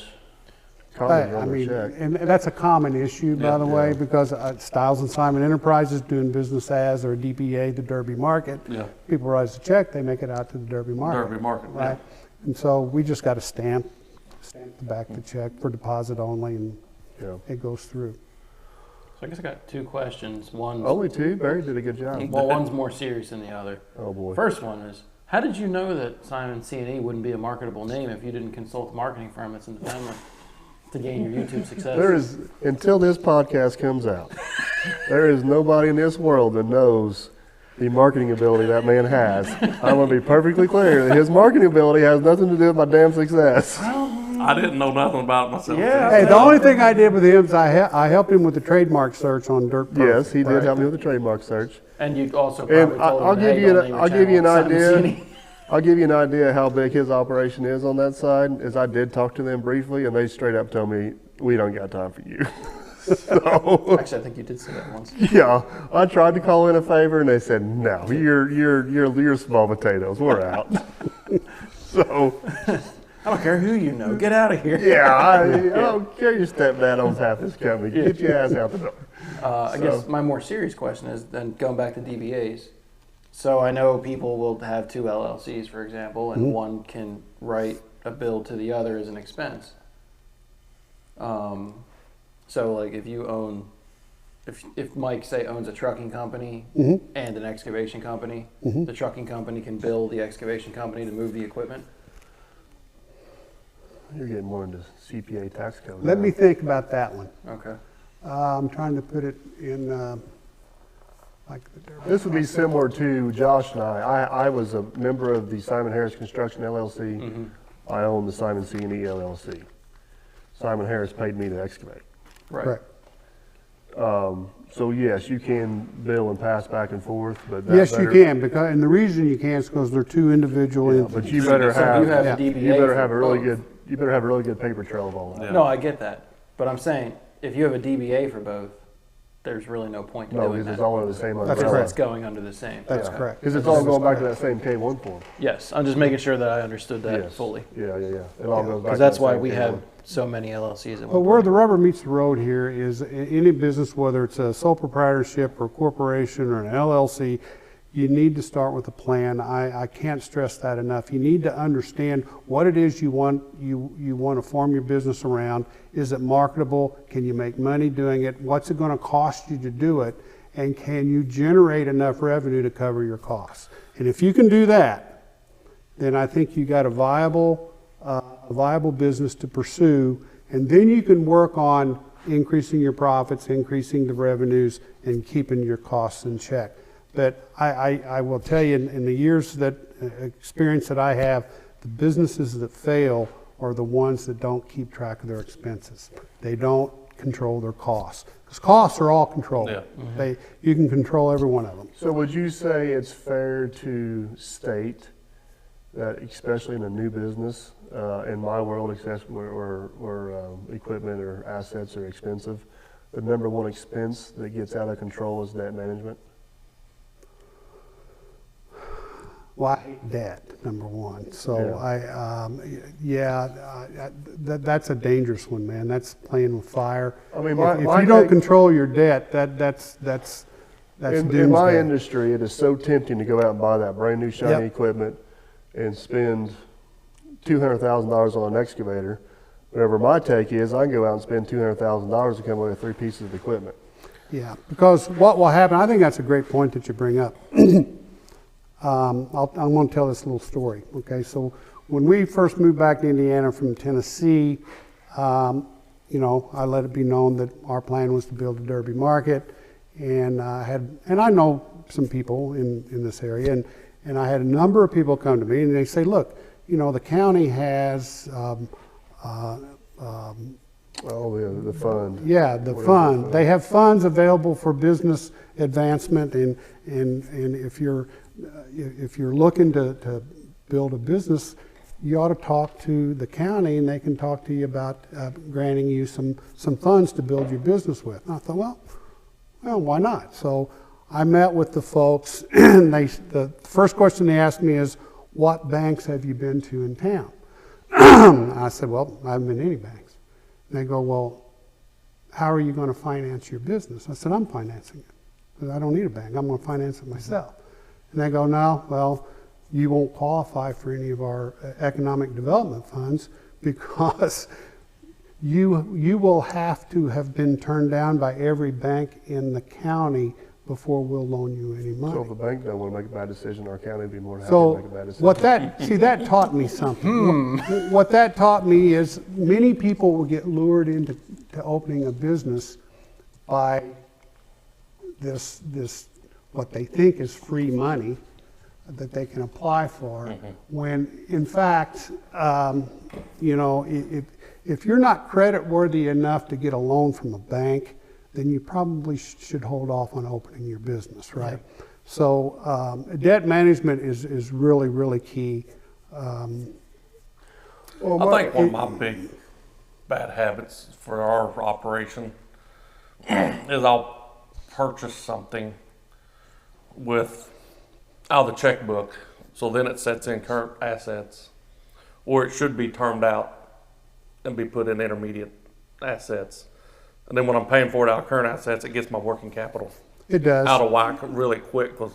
content
I
on their
mean,
check.
and that's a common issue, by the way, because Stiles and Simon Enterprises doing business as or DBA, the Derby Market.
Yeah.
People write the check, they make it out to the Derby Market.
Derby Market, yeah.
Right. And so we just got to stamp the back of the check for deposit only, and
Yeah.
it goes through.
So I guess I got two questions. One,
Only two? Barry did a good job.
well, one's more serious than the other.
Oh, boy.
First one is, how did you know that Simon C&E wouldn't be a marketable name if you didn't consult the marketing firm that's in the family to gain your YouTube success?
There is, until this podcast comes out, there is nobody in this world that knows the marketing ability that man has. I'm going to be perfectly clear that his marketing ability has nothing to do with my damn success.
I didn't know nothing about it myself.
Yeah.
Hey, the only thing I did with him is I helped him with the trademark search on Dirt Perfect.
Yes, he did
right?
help me with the trademark search.
And you also
And
probably told
I'll
him,
give
hey,
you
don't
an,
name your
I'll give you an
channel Simon
idea.
C&E.
I'll give you an idea how big his operation is on that side. Is I did talk to them briefly, and they straight up told me we don't got time for you. So
Actually, I think you did say that once.
yeah, I tried to call in a favor, and they said no. You're small potatoes. We're out. So
I don't care who you know. Get out of here.
yeah, I don't care your stepdad owns half this company. Get your ass out the door.
I guess my more serious question is then going back to DBAs. So I know people will have two LLCs, for example, and one can write a bill to the other as an expense. So like if you own, if Mike say owns a trucking company and an excavation company, the trucking company can bill the excavation company to move the equipment.
You're getting more into CPA tax code.
Let
now.
me think about that one.
Okay.
I'm trying to put it in like the Derby.
This would be similar to Josh and I was a member of the Simon Harris Construction LLC. I own the Simon C&E LLC. Simon Harris paid me to excavate.
Right.
Correct.
So yes, you can bill and pass back and forth, but that
Yes, you
better-
can, because, and the reason you can is because they're two individual.
Yeah, but you better
So
have,
you have
yeah.
a DBA.
you better
for
have a really
both.
good, you better have a really good paper trail of all that.
Yeah.
No, I get that, but I'm saying if you have a DBA for both, there's really no point to
No,
doing
because
that.
it's all under the same
That's
Because
umbrella.
it's going under the same.
That's
Okay.
correct.
Because it's all going back to that same K1 form.
Yes, I'm just making sure that I understood that
Yes.
fully.
Yeah. It all goes back.
Because
to
that's
that
why
same
we
K1.
have so many LLCs at
But
one
where
point.
the rubber meets the road here is any business, whether it's a sole proprietorship or corporation or an LLC, you need to start with a plan. I can't stress that enough. You need to understand what it is you want to form your business around. Is it marketable? Can you make money doing it? What's it going to cost you to do it? And can you generate enough revenue to cover your costs? And if you can do that, then I think you got a viable business to pursue, and then you can work on increasing your profits, increasing the revenues, and keeping your costs in check. But I will tell you, in the years that experience that I have, the businesses that fail are the ones that don't keep track of their expenses. They don't control their costs, because costs are all controllable.
Yeah.
You can control every one of them.
So would you say it's fair to state that, especially in a new business, in my world, especially where equipment or assets are expensive, the number one expense that gets out of control is debt management?
Well, I hate debt, number one. So
Yeah.
that's a dangerous one, man. That's playing with fire.
I mean,
If
my
you don't
take-
control your debt, that's
In my
doomsday.
industry, it is so tempting to go out and buy that brand new shiny
Yep.
equipment and spend $200,000 on an excavator. Whatever my take is, I can go out and spend $200,000 to come away with 3 pieces of equipment.
Yeah, because what will happen, I think that's a great point that you bring up. I'm going to tell this little story. Okay, so when we first moved back to Indiana from Tennessee, I let it be known that our plan was to build a Derby Market, and I know some people in this area, and I had a number of people come to me and they say, look, you know, the county has,
Oh, yeah, the fund.
yeah, the
What is
fund.
the fund?
They have funds available for business advancement, and if you're looking to build a business, you ought to talk to the county, and they can talk to you about granting you some funds to build your business with. And I thought, well, why not? So I met with the folks, and the first question they asked me is, what banks have you been to in town? I said, well, I haven't been to any banks. And they go, well, how are you going to finance your business? I said, I'm financing it. Because I don't need a bank. I'm going to finance it myself. And they go, no, well, you won't qualify for any of our economic development funds because you will have to have been turned down by every bank in the county before we'll loan you any money.
So if the bank don't want to make a bad decision, our county would be more than happy to make a bad
So
decision.
that taught me something. What that taught me is many people will get lured into opening a business by this what they think is free money that they can apply for, when in fact, you know, if you're not credit worthy enough to get a loan from a bank, then you probably should hold off on opening your business, right? So debt management is really, really key.
Well,
I think one of my big bad habits for our operation is I'll purchase something with out of the checkbook, so then it sets in current assets, or it should be termed out and be put in intermediate assets. And then when I'm paying for it out of current assets, it gets my working capital
It does.
out of whack really quick, because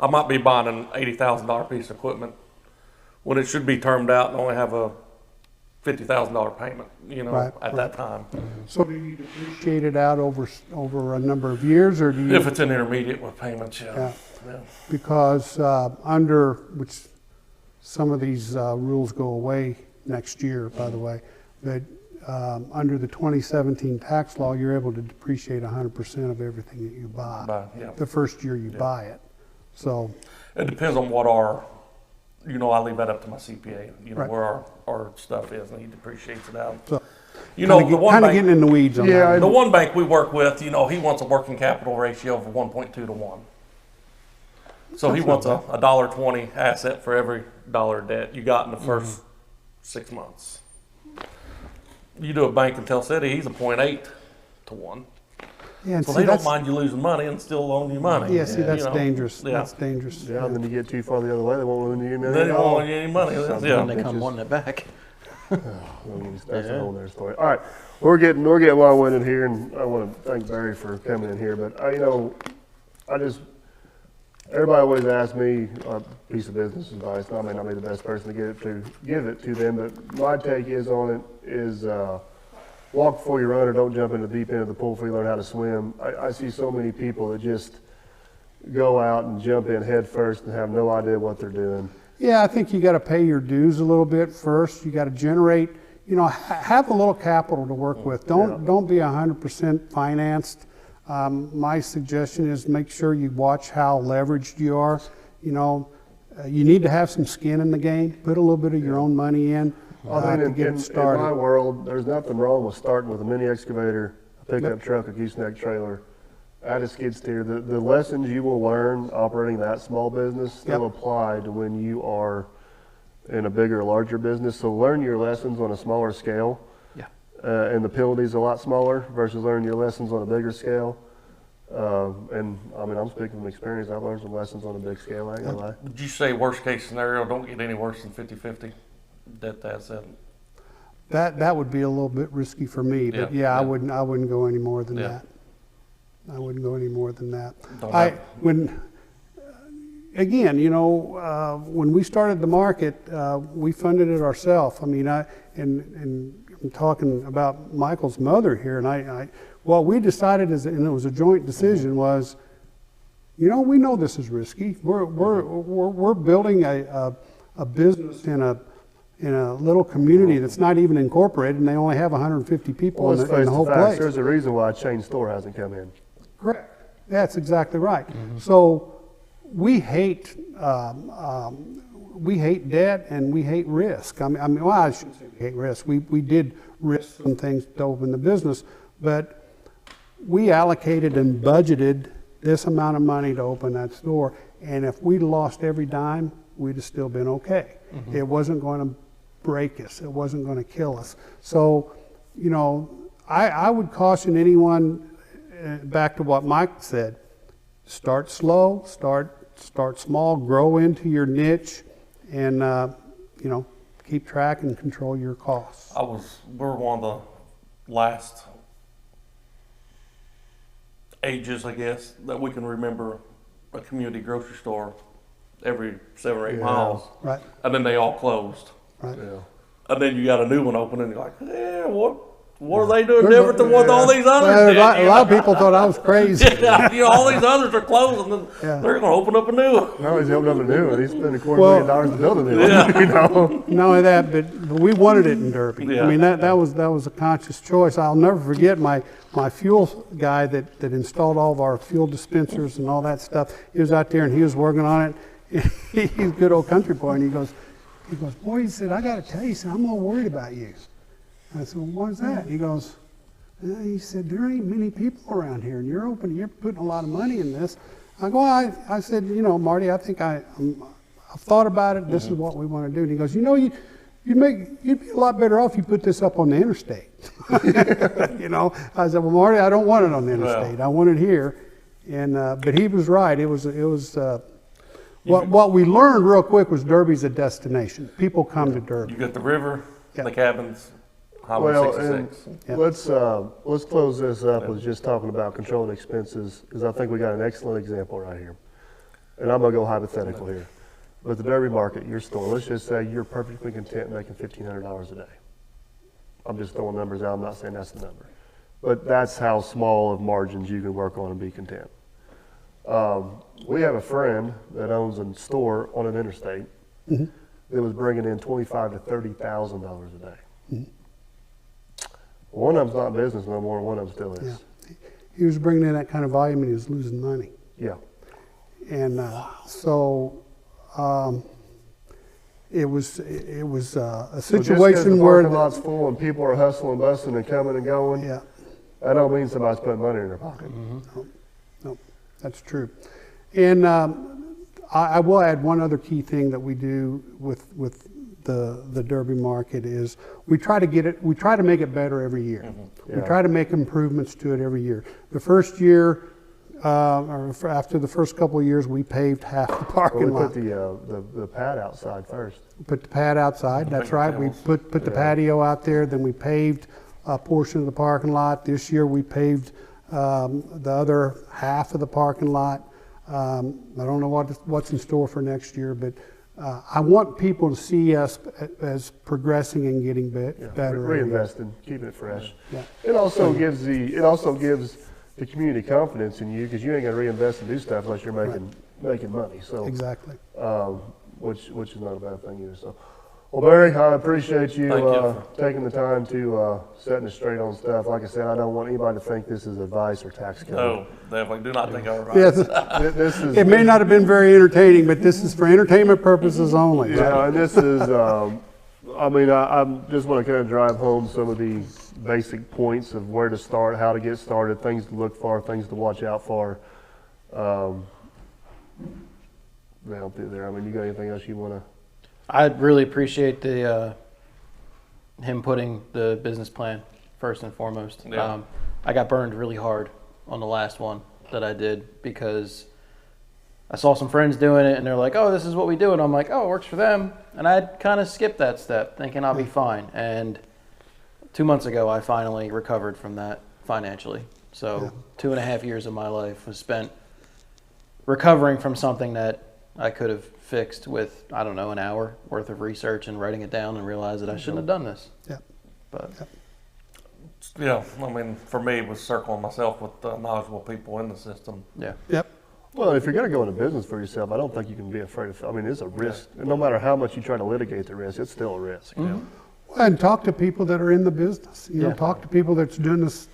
I might be buying an $80,000 piece of equipment when it should be termed out and only have a $50,000 payment, you know,
Right,
at that time.
So do you depreciate it out over a number of years, or do you?
If it's an intermediate with payments, yeah.
Because under, which some of these rules go away next year, by the way, but under the 2017 tax law, you're able to depreciate 100% of everything that you buy.
Yeah.
The first year you buy it. So,
It depends on what our, you know, I leave that up to my CPA, you know,
Right.
where our stuff is, and he depreciates it out.
so
You know, the one
kind of
bank,
getting in the weeds on
Yeah,
that.
the one bank we work with, you know, he wants a working capital ratio of 1.2 to 1. So he wants a $1.20 asset for every dollar debt you got in the first 6 months. You do a bank in Tell City, he's a 0.8 to 1.
Yeah, and
So
see,
they don't
that's,
mind you losing money and still loan you money.
yeah, see,
you
that's
know.
dangerous.
Yeah.
That's dangerous.
Yeah, and then you get too far the other way, they won't loan you any
They
at
don't
all.
want you any money.
And
Yeah.
they come wanting it back.
That's a whole nother story. All right, we're getting long-winded here, and I want to thank Barry for coming in here. But you know, everybody always asks me a piece of business advice. And I may not be the best person to give it to them, but my take is on it is walk before you run, or don't jump in the deep end of the pool before you learn how to swim. I see so many people that just go out and jump in head first and have no idea what they're doing.
Yeah, I think you got to pay your dues a little bit first. You got to generate, you know, have a little capital to work with. Don't be 100% financed. My suggestion is make sure you watch how leveraged you are. You know, you need to have some skin in the game. Put a little bit of your own money in
I
to
mean,
get it
in my
started.
world, there's nothing wrong with starting with a mini excavator, a pickup truck, a gooseneck trailer, add a skid steer. The lessons you will learn operating that small business still apply to when you are in a bigger, larger business. So learn your lessons on a smaller scale.
Yeah.
And the penalty's a lot smaller versus learning your lessons on a bigger scale. And I mean, I'm speaking from experience. I've learned some lessons on a big scale, I ain't gonna lie.
Would you say worst case scenario, don't get any worse than 50-50 debt to asset?
That would be a little bit risky for me, but
Yeah,
yeah,
yeah.
I wouldn't go any more than
Yeah.
that. I wouldn't go any more than that.
Don't have-
Again, you know, when we started the market, we funded it ourselves. I mean, and I'm talking about Michael's mother here, and what we decided and it was a joint decision, was, you know, we know this is risky. We're building a business in a little community that's not even incorporated, and they only have 150 people
Well,
in
let's
the
face the
whole
facts.
place.
There's a reason why a chain store hasn't come in.
Correct. That's exactly right. So we hate debt and we hate risk. Well, I shouldn't say we hate risk. We did risk some things to open the business, but we allocated and budgeted this amount of money to open that store. And if we'd lost every dime, we'd have still been okay. It wasn't going to break us. It wasn't going to kill us. So, you know, I would caution anyone, back to what Mike said, start slow, start small, grow into your niche, and you know, keep track and control your costs.
We're one of the last ages, I guess, that we can remember a community grocery store every 7 or 8 miles,
Right.
and then they all closed.
Right.
Yeah.
And then you got a new one open, and you're like, yeah, what are they doing different than what all these others
Well,
did?
a lot of people thought I was crazy.
Yeah, you know, all these others are closed, and then
Yeah.
they're going to open up a new one.
Now he's opened up a new one. He's spending
Well-
$250,000 to build a new one. You know?
Not only that, but we wanted it in Derby.
Yeah.
I mean, that was a conscious choice. I'll never forget my fuel guy that installed all of our fuel dispensers and all that stuff. He was out there and he was working on it. He's a good old country boy, and he goes, boy, he said, I got to tell you, he said, I'm all worried about you. I said, well, what's that? He goes, he said, there ain't many people around here, and you're putting a lot of money in this. I go, I said, you know, Marty, I think I've thought about it. This is what we want to do. And he goes, you know, you'd be a lot better off if you put this up on the interstate. You know, I said, well, Marty, I don't want it on the interstate. I want it here. And but he was right. It was what we learned real quick was Derby's a destination. People come to Derby.
You got the river,
Yeah.
the cabins, Highway
Well,
66.
and
Yeah.
let's close this up with just talking about controlling expenses, because I think we got an excellent example right here. And I'm gonna go hypothetical here. But the Derby market, your store, let's just say you're perfectly content making $1,500 a day. I'm just throwing numbers out. I'm not saying that's the number, but that's how small of margins you can work on and be content. We have a friend that owns a store on an interstate that was bringing in $25,000 to $30,000 a day. One of them's not in business no more, and one of them still is.
Yeah. He was bringing in that kind of volume and he was losing money.
Yeah.
And so it was a
So just 'cause
situation
the
where
parking lot's full and people are hustling, busting, and coming and going,
yeah,
that don't mean somebody's putting money in their pocket.
no, that's true. And I will add one other key thing that we do with the Derby market is we try to make it better every year. We
Yeah.
try to make improvements to it every year. The first year, after the first couple of years, we paved half the
Well,
parking
we
lot.
put the pad outside first.
Put the pad outside, that's right. We put the patio out there, then we paved a portion of the parking lot. This year we paved the other half of the parking lot. I don't know what's in store for next year, but I want people to see us as progressing and getting better. every year.
Reinvesting, keeping it fresh.
Yeah.
It also gives the community confidence in you, because you ain't gonna reinvest and do stuff unless you're making money. So
Exactly.
which is not a bad thing either. So, well, Barry, I appreciate you,
Thank you.
taking the time to setting us straight on stuff. Like I said, I don't want anybody to think this is advice or tax code.
No, definitely do not think I was
Yes,
This is
it may not have been very entertaining, but this is for entertainment purposes only.
yeah, and this is. I mean, I just want to kind of drive home some of the basic points of where to start, how to get started, things to look for, things to watch out for. To help you there. I mean, you got anything else you want to?
I really appreciate the him putting the business plan first and foremost.
Yeah.
I got burned really hard on the last one that I did because I saw some friends doing it and they're like, "Oh, this is what we do," and I'm like, "Oh, it works for them," and I kind of skipped that step, thinking I'll be fine. And 2 months ago, I finally recovered from that financially. So 2.5 years of my life was spent recovering from something that I could have fixed with, I don't know, an hour worth of research and writing it down and realize that I shouldn't have done this.
Yeah.
But
Yeah, I mean, for me, it was circling myself with knowledgeable people in the system.
yeah.
Yep.
Well, if you're going to go into business for yourself, I don't think you can be afraid of. I mean, it's a risk. And no matter how much you try to litigate the risk, it's still a risk.
Well, and talk to people that are in the business. You know,
Yeah.
talk to people that's doing this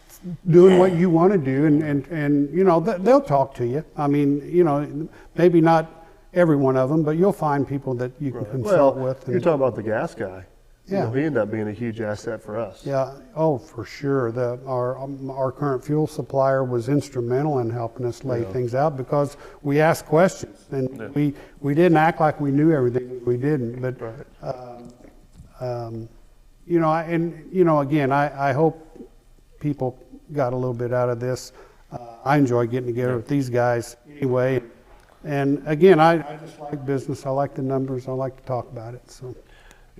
doing what you want to do, and you know, they'll talk to you. I mean, you know, maybe not every one of them, but you'll find people that you can consult
Well,
with.
you're talking about the gas guy. You
Yeah.
know, he ended up being a huge asset for us.
Yeah, oh, for sure. Our current fuel supplier was instrumental in helping us lay things out because we asked questions and we didn't act like we knew everything. We didn't, but you know, and you know, again, I hope people got a little bit out of this. I enjoy getting together with these guys anyway. And again, I just like business. I like the numbers. I like to talk about it. So.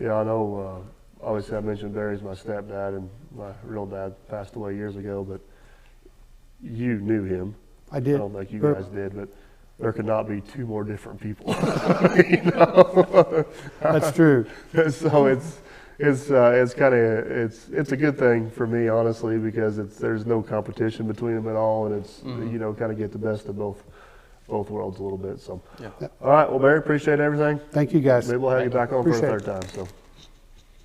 Yeah, I know. Obviously, I mentioned Barry's my stepdad, and my real dad passed away years ago. But you knew him.
I did.
I don't think you guys did, but there could not be two more different people. You know?
That's true.
So it's kind of it's a good thing for me, honestly, because there's no competition between them at all, and it's you know, kind of get the best of both worlds a little bit. So,
Yeah.
all right. Well, Barry, appreciate everything.
Thank you, guys.
Maybe we'll have you back on for a
Appreciate
third
it.
time. So.